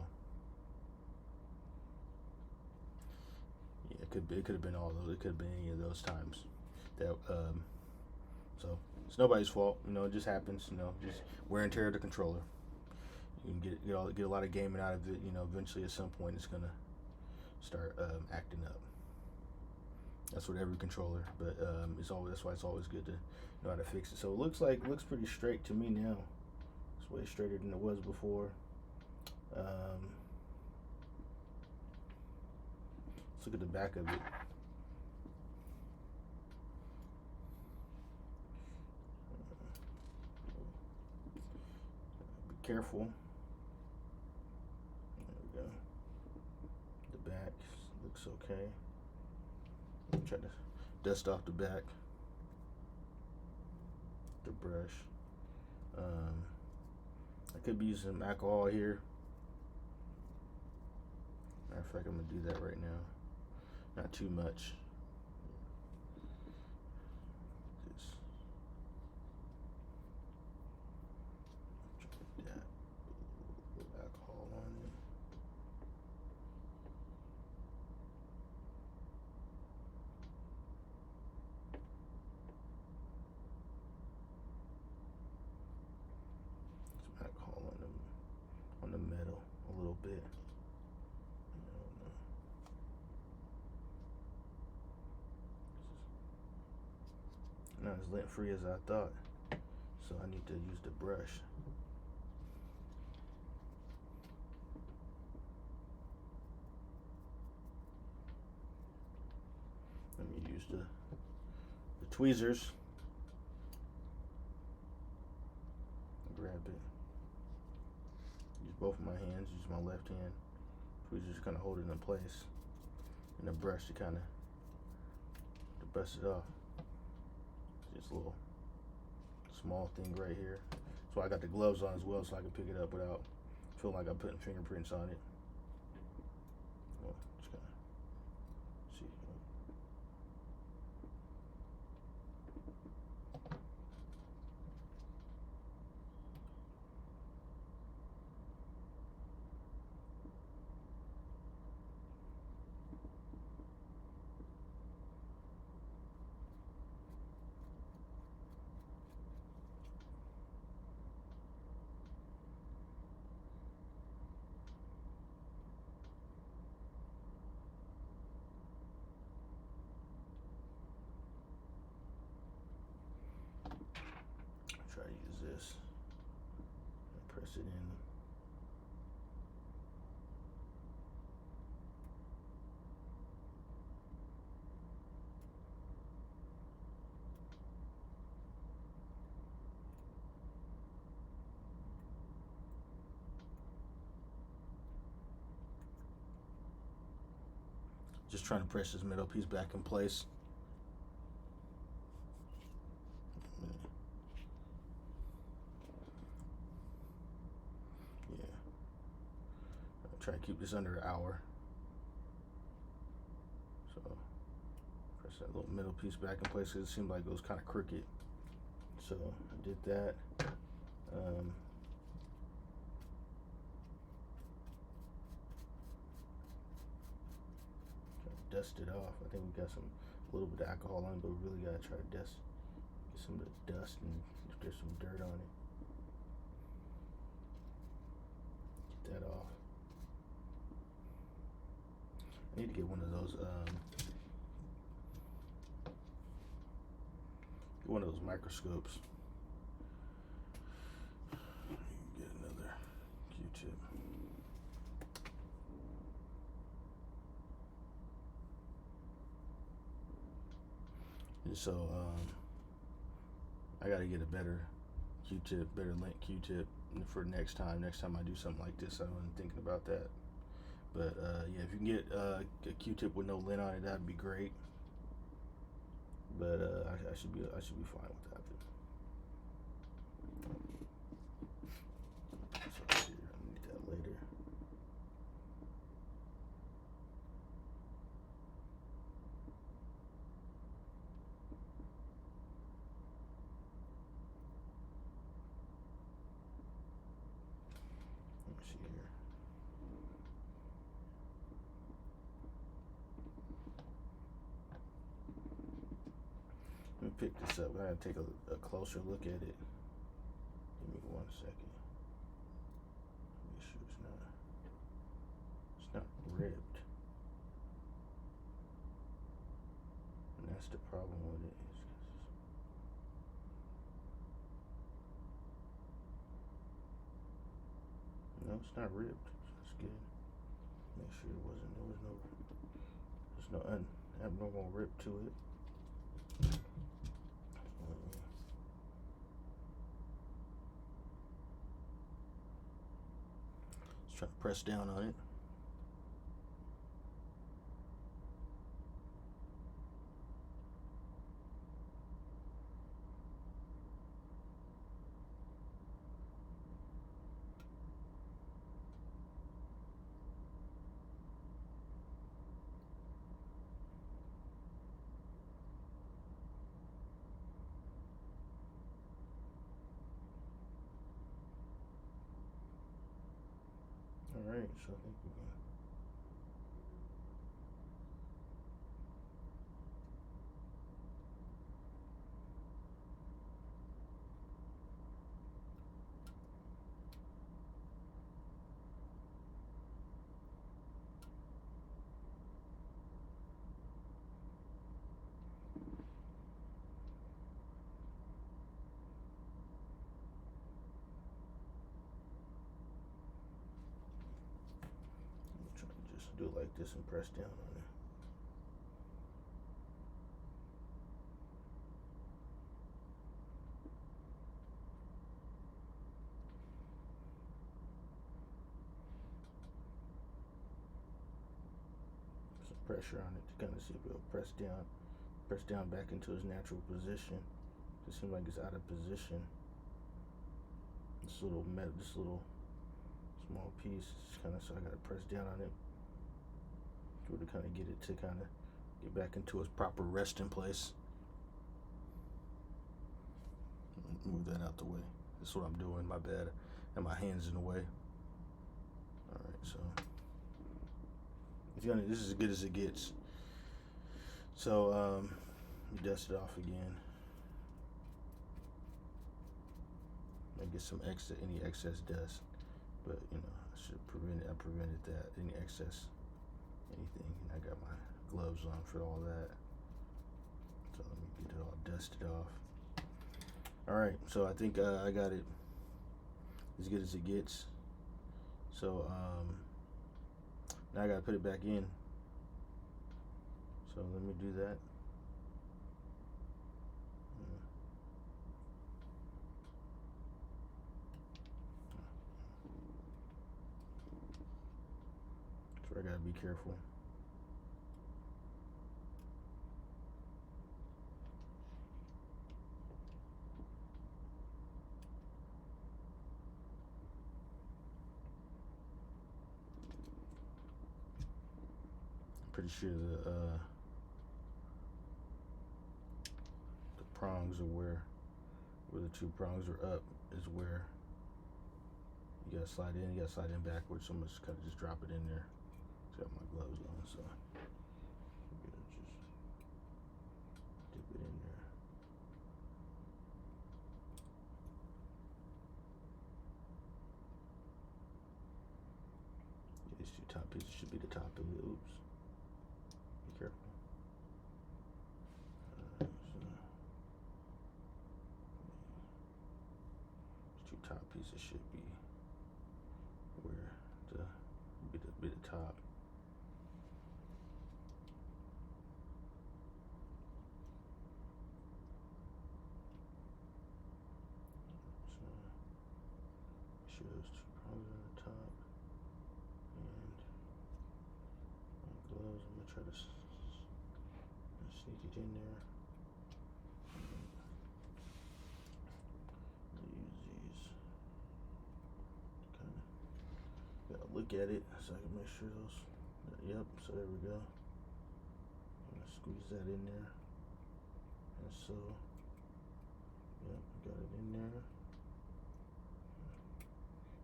yeah, it could have been all those. It could have been any of those times. So it's nobody's fault. It just happens. Just wear and tear of the controller. You can get a lot of gaming out of it. Eventually at some point it's gonna start acting up. That's with every controller, but that's why it's always good to know how to fix it. So it looks pretty straight to me now. It's way straighter than it was before. Let's look at the back of it. Be careful. There we go. The back looks okay. Try to dust off the back, the brush. I could be using some alcohol here. Matter of fact, I'm gonna do that right now. Not too much. Just try that. A little alcohol on it. On the metal a little bit. Not as lint free as I thought, so I need to use the brush. Let me use the tweezers. Grab it. Use both of my hands. Use my left hand. Tweezers kind of hold it in place, and the brush to kind of bust it off. Just a little small thing right here. So I got the gloves on as well, so I can pick it up without feeling like I'm putting fingerprints on it. Well, just kind of see. press it in. Just trying to press this metal piece back in place. Yeah. I'll try to keep this under an hour. So press that little metal piece back in place because it seemed like it was kind of crooked. So I did that. Dust it off. I think we got a little bit of alcohol on it, but we really gotta try to get some of the dust and if there's some dirt on it. Get that off. I need to get one of those microscopes. Get another Q-tip. And so I gotta get a better Q-tip, better length Q-tip for next time. Next time I do something like this, I wasn't thinking about that. But yeah, if you can get a Q-tip with no lint on it, that'd be great. But I should be fine with that. So here, I need that later. Let's see here. Let me pick this up. I gotta take a closer look at it. Give me 1 second. Make sure it's not ripped. And that's the problem with it. No, it's not ripped. That's good. Make sure there's no abnormal rip to it. Let's try to press down on it. Alright, so I think we're gonna do it like this and press down on it. Some pressure on it to kind of see if it'll press down back into its natural position. It seems like it's out of position. This little small piece is kind of, so I gotta press down on it to kind of get it to kind of get back into its proper resting place. Move that out the way. That's what I'm doing, my bad. And my hand's in the way. Alright, so this is as good as it gets. So dust it off again. I get some any excess dust, but you know, I prevented that, any excess anything, and I got my gloves on for all that. So let me get it all dusted off. All right, so I think I got it as good as it gets. So now I gotta put it back in. So let me do that. So I gotta be careful. Pretty sure the prongs are where the two prongs are up is where you gotta slide in. You gotta slide in backwards. So I'm just kind of just drop it in there. Got my gloves on, so I'm gonna just dip it in there. These two top pieces should be the top of it. Oops. Be careful. These two top pieces should be where be the top. So make sure those two prongs are on the top. And my gloves, I'm gonna try to sneak it in there. Look at it so I can make sure those. Yep. So there we go. I'm gonna squeeze that in there, and so yep, got it in there.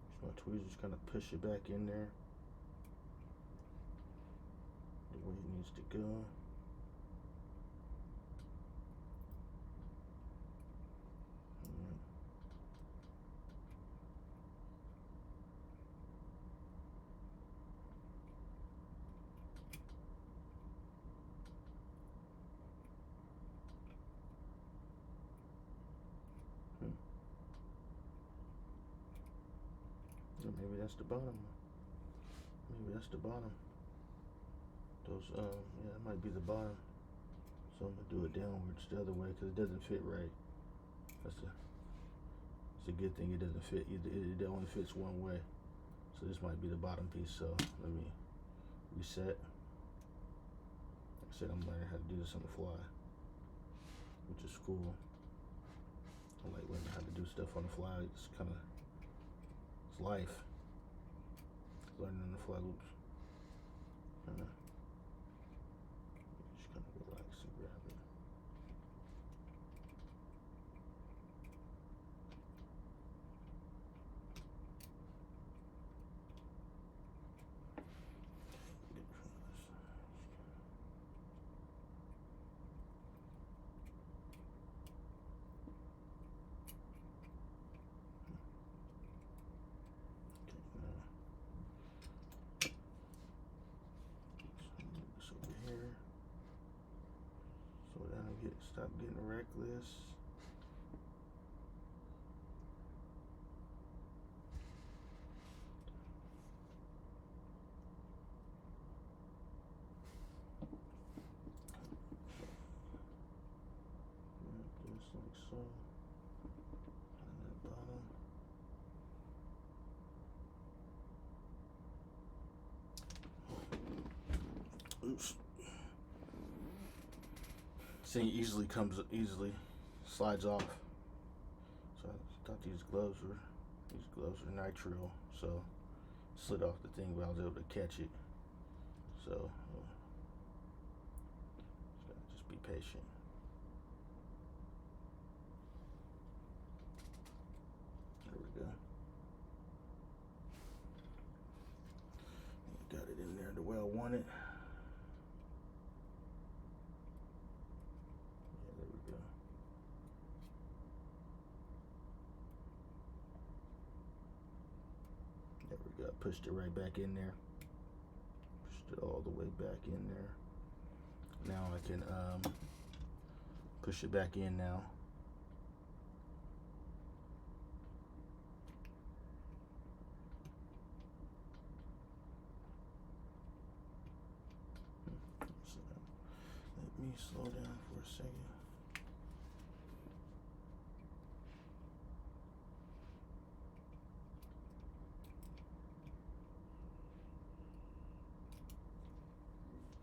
Use my tweezers, just kind of push it back in there the way it needs to go. Maybe that's the bottom. Maybe that's the bottom. Those, yeah, that might be the bottom. So I'm gonna do it downwards the other way because it doesn't fit right. It's a good thing it doesn't fit. It only fits one way. So this might be the bottom piece. So let me reset. Like I said, I'm learning how to do this on the fly, which is cool. I like learning how to do stuff on the fly. It's kind of, it's life. Learning on the fly. Oops. Just kind of relax and grab it. Stop getting reckless. Just like so. On that bottom. Oops. Thing easily slides off. So I thought these gloves are nitrile, so slid off the thing, but I was able to catch it. So just be patient. There we go. Got it in there the way I want it. Pushed it right back in there. Pushed it all the way back in there. Now I can push it back in now. second.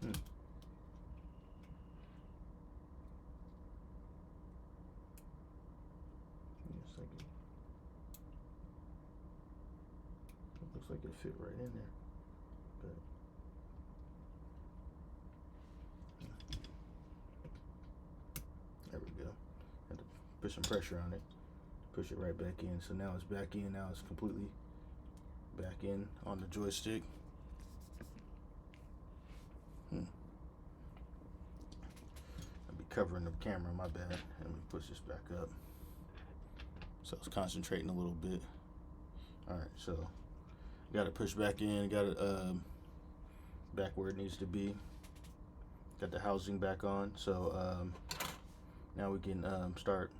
Give me a second. It looks like it fit right in there. But there we go. Had to put some pressure on it. Push it right back in. So now it's back in. Now it's completely back in on the joystick. I'll be covering the camera, my bad. Let me push this back up. So it's concentrating a little bit. Alright, so got to push back in, got it back where it needs to be. Got the housing back on. So now we can start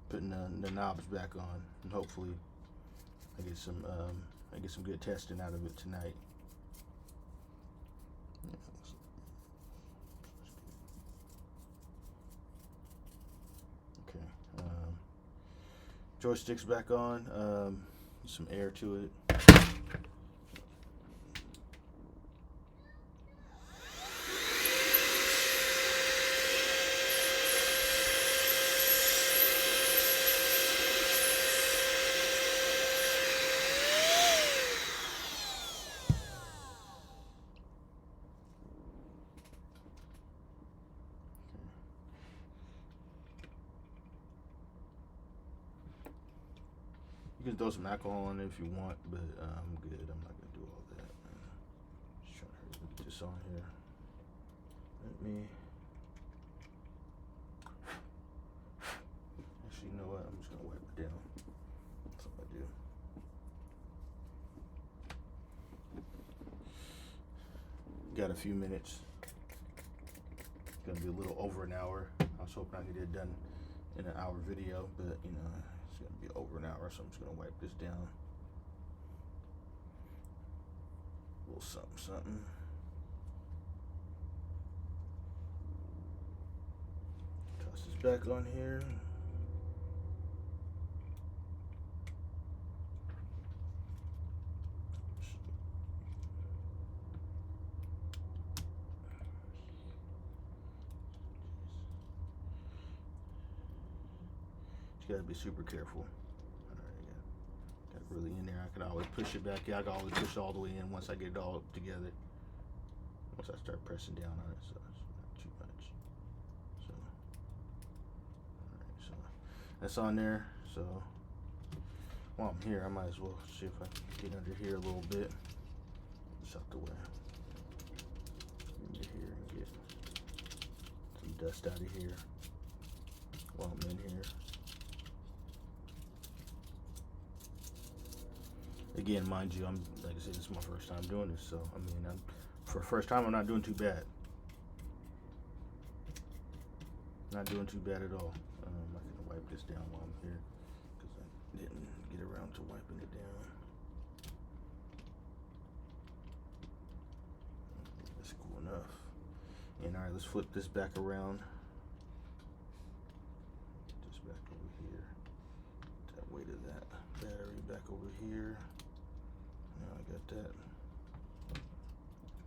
putting the knobs back on, and hopefully I get some good testing out of it tonight. Okay, joystick's back on. Some air to it. You can throw some alcohol on it if you want, but I'm good. I'm not gonna do all that. Just trying to get this on here. Let me. Actually, you know what? I'm just gonna wipe it down. That's what I do. Got a few minutes. It's gonna be a little over an hour. I was hoping I could get it done in an hour video, but you know. It's going to be over an hour, so I'm just going to wipe this down. A little something. Toss this back on here. You gotta be super careful. Alright, got it really in there. I can always push it back. Yeah, I can always push it all the way in once I get it all together. Once I start pressing down on it, so it's not too much. So, alright, so that's on there. So while I'm here, I might as well see if I can get under here a little bit. Just out the way. Into here and get some dust out of here while I'm in here. Again, mind you, like I said, this is my first time doing this, so I mean, for first time, I'm not doing too bad. Not doing too bad at all. I'm gonna wipe this down while I'm here because I didn't get around to wiping it down. That's cool enough. And all right, let's flip this back around. Get this back over here. That weight of that battery back over here. Now I got that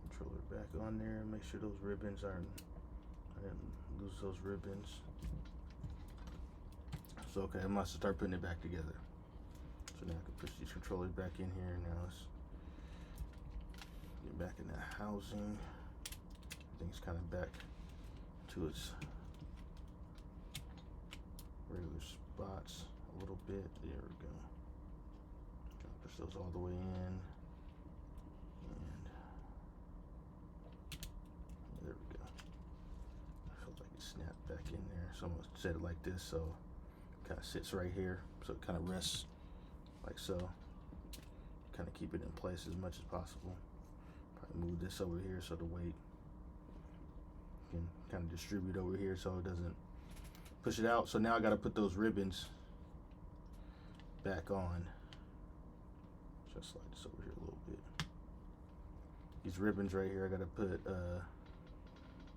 controller back on there. Make sure those ribbons I didn't lose those ribbons. So okay, I must start putting it back together. So now I can push these controllers back in here. Now let's get back in that housing. Everything's kind of back to its regular spots a little bit. There we go. Push those all the way in, and there we go. I feel like it snapped back in there. So I'm gonna set it like this, so it kind of sits right here, so it kind of rests like so. Kind of keep it in place as much as possible. Probably move this over here so the weight can kind of distribute over here, so it doesn't push it out. So now I got to put those ribbons back on. Just slide this over here a little bit. These ribbons right here, I gotta put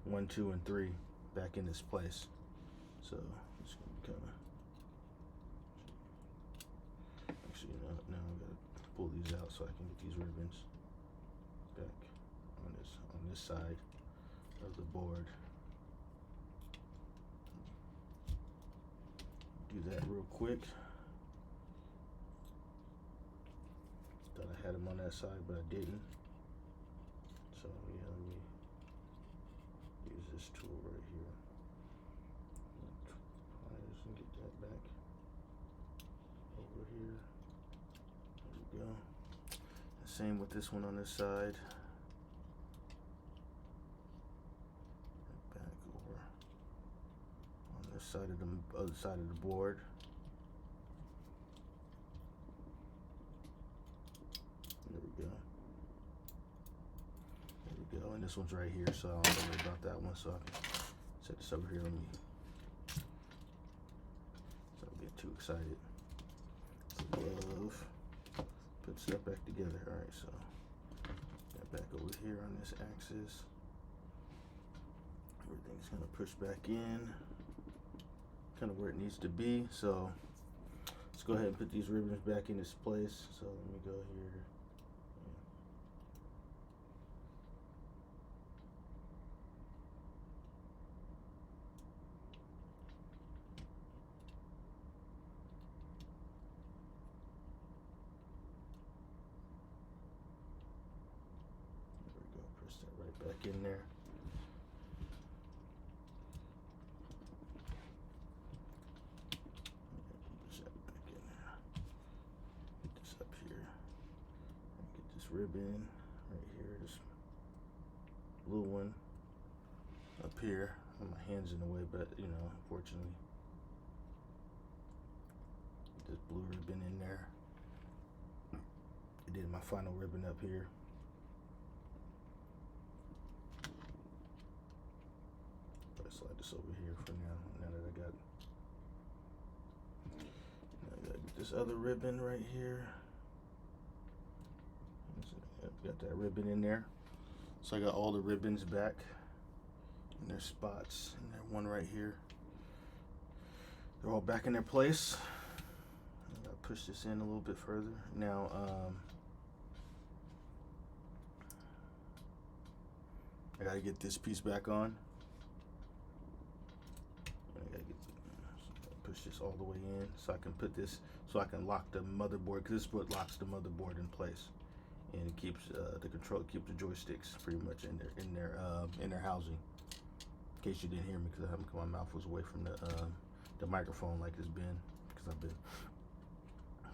1, 2, and 3 back in this place. So just gonna kind of, actually, now I gotta pull these out so I can get these ribbons back on this side of the board. Do that real quick. Thought I had them on that side, but I didn't. So yeah, let me use this tool right here. Pliers and get that back over here. There we go. Same with this one on this side. Back over on this side of the other side of the board. There we go. There we go. And this one's right here, so I don't have to worry about that one. So I can set this over here. Let me. Don't get too excited. Glove. Put stuff back together. All right, so got back over here on this axis. Everything's gonna push back in, kind of where it needs to be. So let's go ahead and put these ribbons back in this place. So let me go here. Back in there. Push that back in there. Get this up here. Get this ribbon right here. This blue one up here. My hand's in the way, but unfortunately, get this blue ribbon in there. I did my final ribbon up here. Slide this over here for now. Now that I gotta get this other ribbon right here. Got that ribbon in there. So I got all the ribbons back in their spots, and there one right here. They're all back in their place. I gotta push this in a little bit further. Now, I gotta get this piece back on. Push this all the way in so I can put this, so I can lock the motherboard, because this is what locks the motherboard in place, and it keeps the keeps the joysticks pretty much in their housing. In case you didn't hear me, because my mouth was away from the microphone like it's been, because I've been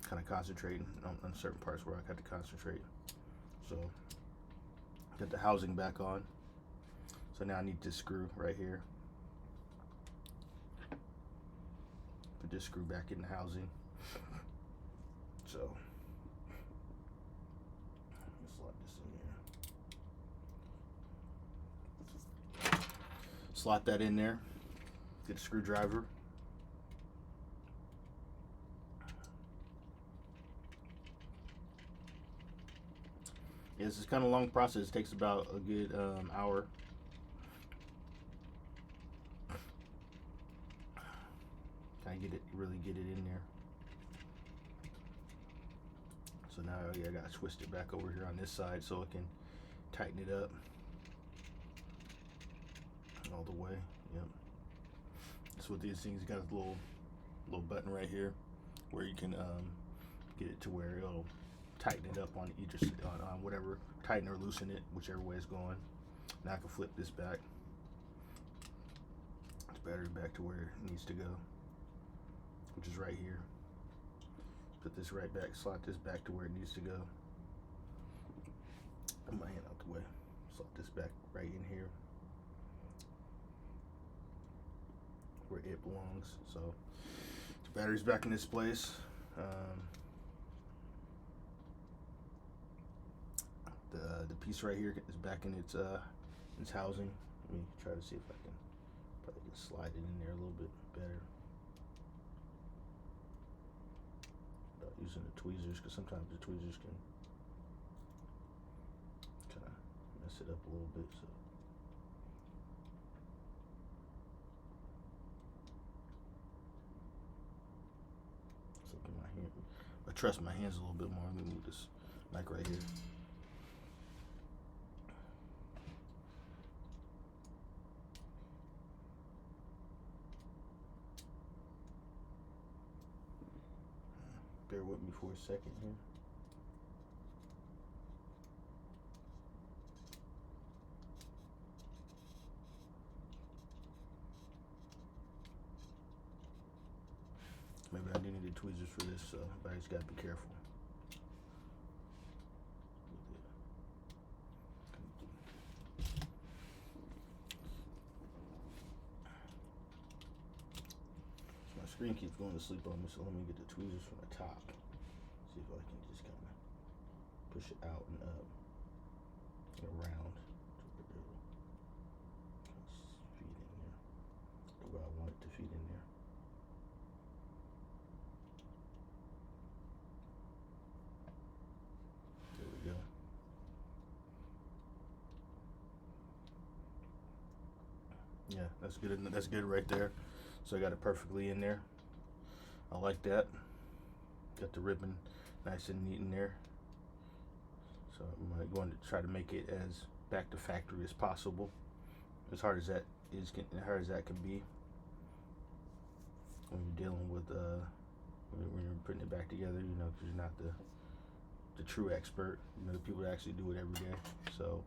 kind of concentrating on certain parts where I got to concentrate. So got the housing back on. So now I need this screw right here. Put this screw back in the housing. So let's slide this in here. Slot that in there. Get a screwdriver. Yeah, this is kind of a long process. It takes about a good hour. Really get it in there. So now I gotta twist it back over here on this side so it can tighten it up all the way. Yep. That's what these things got, a little button right here where you can get it to where it'll tighten it up on either on whatever, tighten or loosen it, whichever way it's going. Now I can flip this back. This battery back to where it needs to go, which is right here. Put this right back, slot this back to where it needs to go. Put my hand out the way. Slot this back right in here where it belongs. So the battery's back in this place. The piece right here is back in its housing. Let me try to see if I can probably slide it in there a little bit better. Using the tweezers, because sometimes the tweezers can kind of mess it up a little bit. So I trust my hands a little bit more. Let me move this mic right here. Bear with me for a second here. Maybe I do need the tweezers for this, so I just gotta be careful. So my screen keeps going to sleep on me, so let me get the tweezers from the top. See if I can just kind of push it out and up and around to where it'll feed in there the way I want it to feed in there. There we go. Yeah, that's good. That's good right there. So I got it perfectly in there. I like that. Got the ribbon nice and neat in there. So I'm going to try to make it as back to factory as possible. As hard as that can be when you're dealing with when you're putting it back together, you know, because you're not the true expert. You know, the people that actually do it every day. So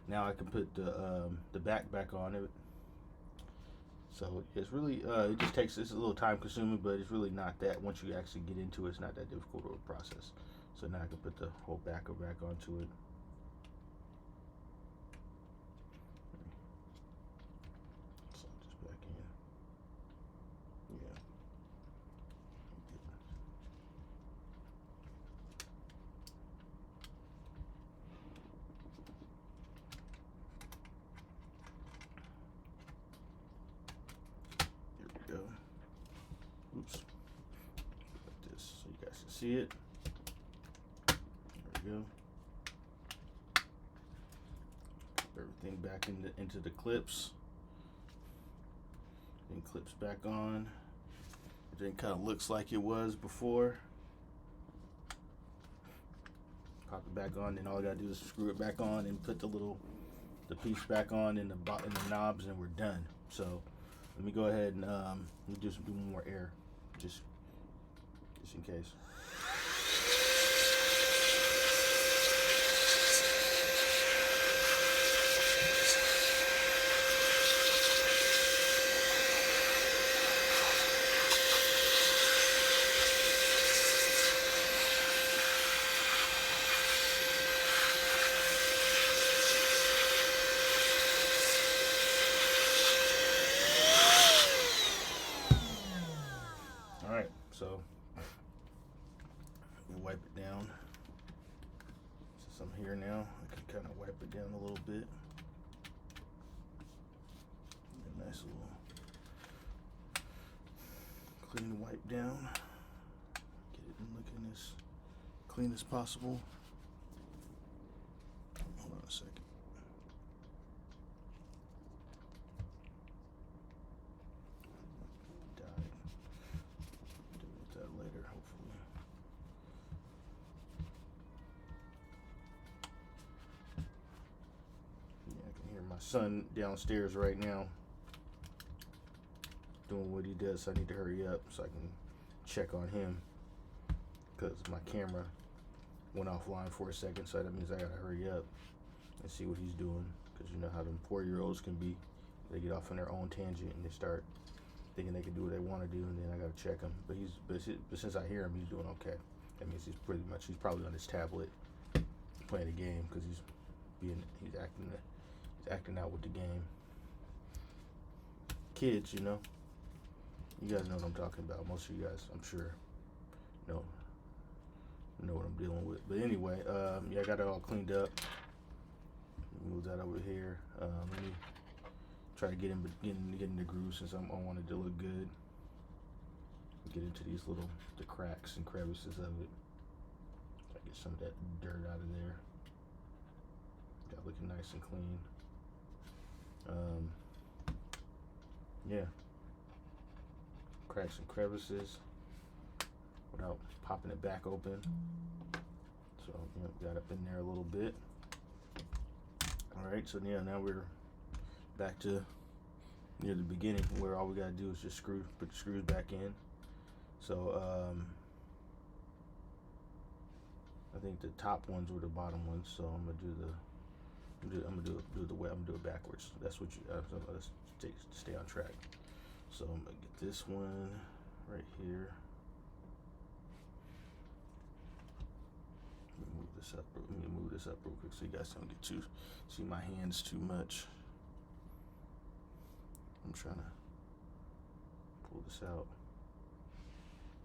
now I can put the back on it. So it's really, it just takes, it's a little time consuming, but it's really not that, once you actually get into it, it's not that difficult of a process. So now I can put the whole back onto it. So just back in. Yeah. There we go. Oops. Like this so you guys can see it. There we go. Everything back into the clips. And clips back on. Everything kind of looks like it was before. Pop it back on, then all I gotta do is screw it back on and put the piece back on in the knobs, and we're done. So let me go ahead and just do more air, just in case. Alright, so we'll wipe it down. Since I'm here now, I can kind of wipe it down a little bit. A nice little clean wipe down. Get it looking as clean as possible. Hold on a second. Son downstairs right now doing what he does, so I need to hurry up so I can check on him, because my camera went offline for a second, so that means I gotta hurry up and see what he's doing, because you know how them 4-year-olds can be. They get off on their own tangent and they start thinking they can do what they want to do, and then I gotta check him. But since I hear him, he's doing okay. That means he's probably on his tablet playing a game, because he's acting out with the game. Kids, you know. You guys know what I'm talking about. Most of you guys, I'm sure, know what I'm dealing with. But anyway, yeah, I got it all cleaned up. Move that over here. Let me try to get in the groove, since I want it to look good. Get into the cracks and crevices of it. Try to get some of that dirt out of there. Got it looking nice and clean. Yeah, cracks and crevices. without popping it back open. So got up in there a little bit. All right, so now we're back to near the beginning where all we gotta do is just put the screws back in. So I think the top ones were the bottom ones, so I'm gonna do it backwards. That's what let's stay on track. So I'm gonna get this one right here. Let me move this up real quick so you guys don't get see my hands too much. I'm trying to pull this out.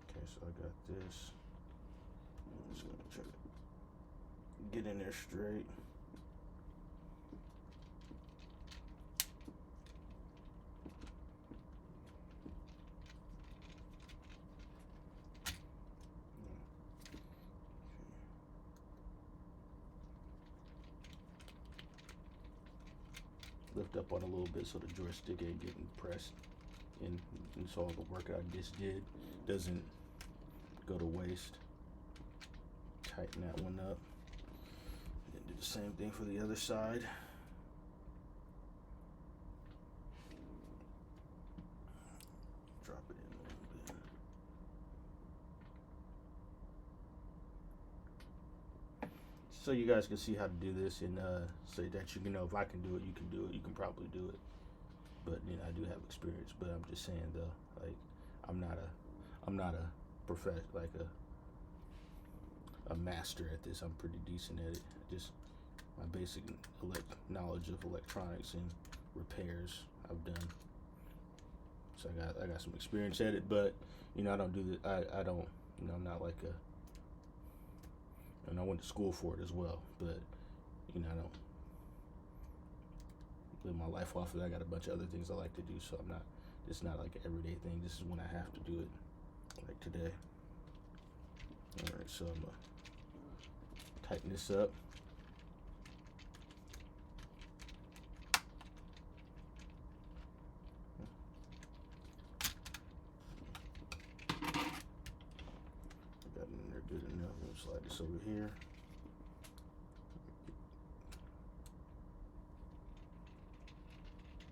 Okay, so I got this. I'm just gonna try to get in there straight. Lift up on a little bit so the joystick ain't getting pressed in, and so all the work I just did doesn't go to waste. Tighten that one up, and do the same thing for the other side. Drop it in a little bit. So you guys can see how to do this, and so that you can know if I can do it, you can do it. You can probably do it, but I do have experience. But I'm just saying though, like I'm not a a master at this. I'm pretty decent at it. Just my basic knowledge of electronics and repairs I've done. So I got some experience at it, but I don't do the I don't I'm not like a, and I went to school for it as well, but I don't live my life off of it. I got a bunch of other things I like to do, so it's not like an everyday thing. This is when I have to do it, like today. All right, so I'm gonna tighten this up. Got it in there good enough. I'm gonna slide this over here.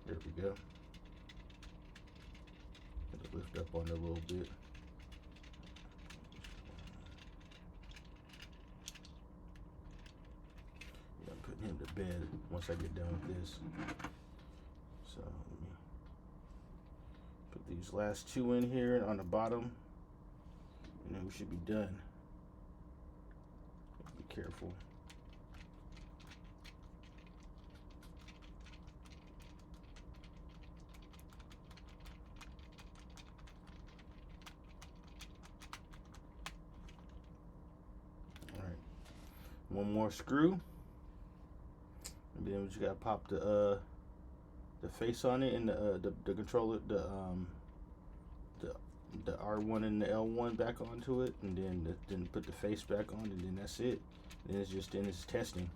There we go. It'll lift up on it a little bit. I'm putting him to bed once I get done with this. So let me put these last two in here on the bottom, and then we should be done. Be careful. One more screw, and then we just gotta pop the face on it, and the controller, the R1 and the L1 back onto it, and then put the face back on, and then that's it. Then it's testing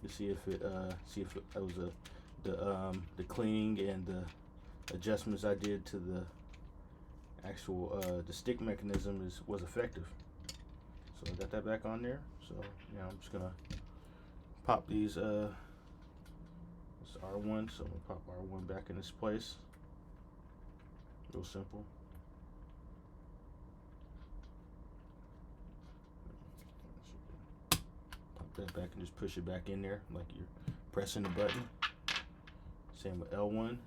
to see if it was the cleaning and the adjustments I did to the actual the stick mechanism was effective. So I got that back on there. So I'm just gonna pop these this R1. So I'm gonna pop R1 back in this place. Real simple. Pop that back and just push it back in there like you're pressing the button. Same with L1.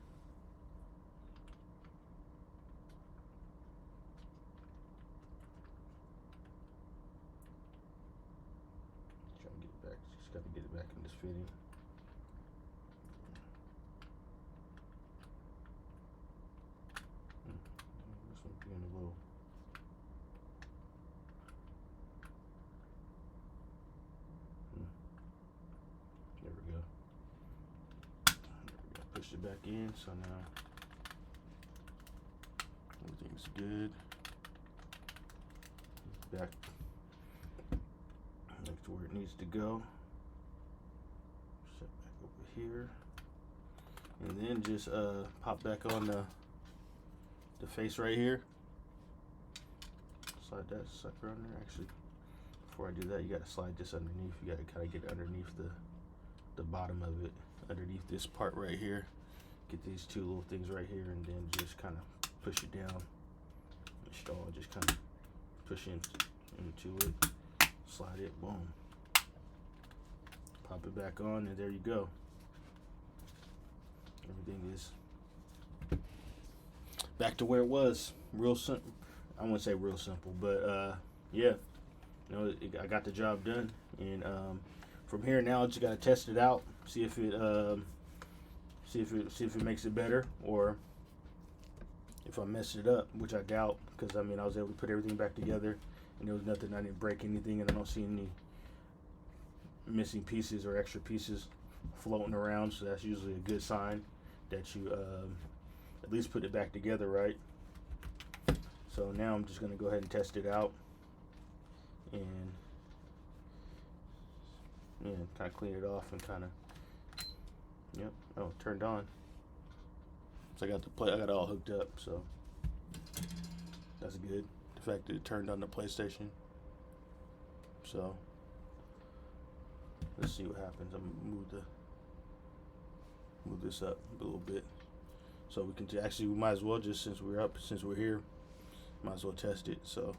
Got to get it back in this fitting. This one being a little. There we go. Push it back in, so now everything's good. Back to where it needs to go. Set back over here, and then just pop back on the face right here. slide that sucker on there. Actually, before I do that, you gotta slide this underneath. You gotta kind of get underneath the bottom of it, underneath this part right here. Get these two little things right here, and then just kind of push it down. It should all just kind of push into it. Slide it, boom. Pop it back on, and there you go. Everything is back to where it was. Real simple. I wouldn't say real simple, but yeah, you know, I got the job done, and from here now I just gotta test it out, see if it makes it better, or if I messed it up, which I doubt, because I mean I was able to put everything back together, and there was nothing, I didn't break anything, and I don't see any missing pieces or extra pieces floating around. So that's usually a good sign that you at least put it back together right. So now I'm just going to go ahead and test it out, and kind of clean it off and kind of, yep, oh, it turned on. So I got it all hooked up, so that's good. The fact that it turned on the PlayStation. So let's see what happens. I'm gonna move this up a little bit, so we can actually, we might as well, just since we're here, might as well test it. So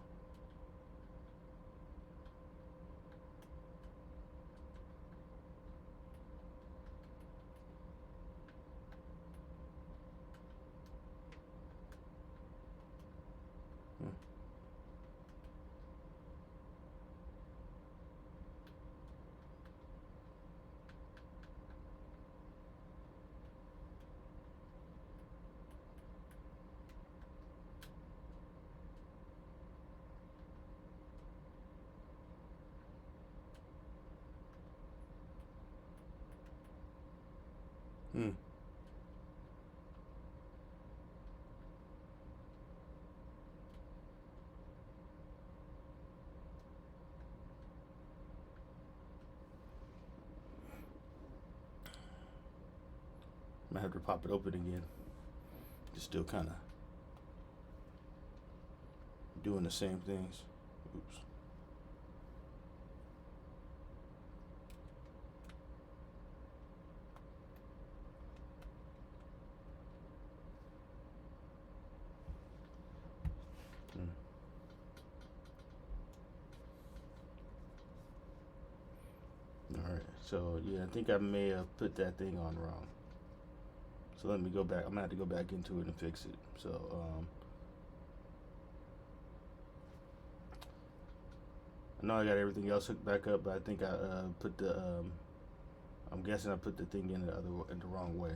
I have to pop it open again. It's still kind of doing the same things. Oops. Alright, so yeah, I think I may have put that thing on wrong. So let me go back. I'm gonna have to go back into it and fix it. So I know I got everything else hooked back up, but I think I put the I'm guessing I put the thing in the wrong way.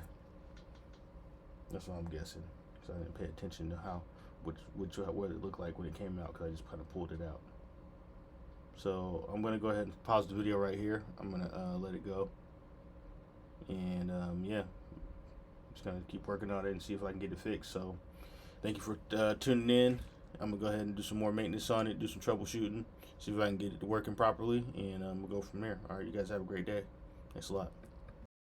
That's what I'm guessing. So I didn't pay attention to what it looked like when it came out, because I just kind of pulled it out. So I'm gonna go ahead and pause the video right here. I'm gonna let it go, and yeah, just gonna keep working on it and see if I can get it fixed. So thank you for tuning in. I'm gonna go ahead and do some more maintenance on it, do some troubleshooting, see if I can get it working properly, and we'll go from there. All right, you guys have a great day. Thanks a lot.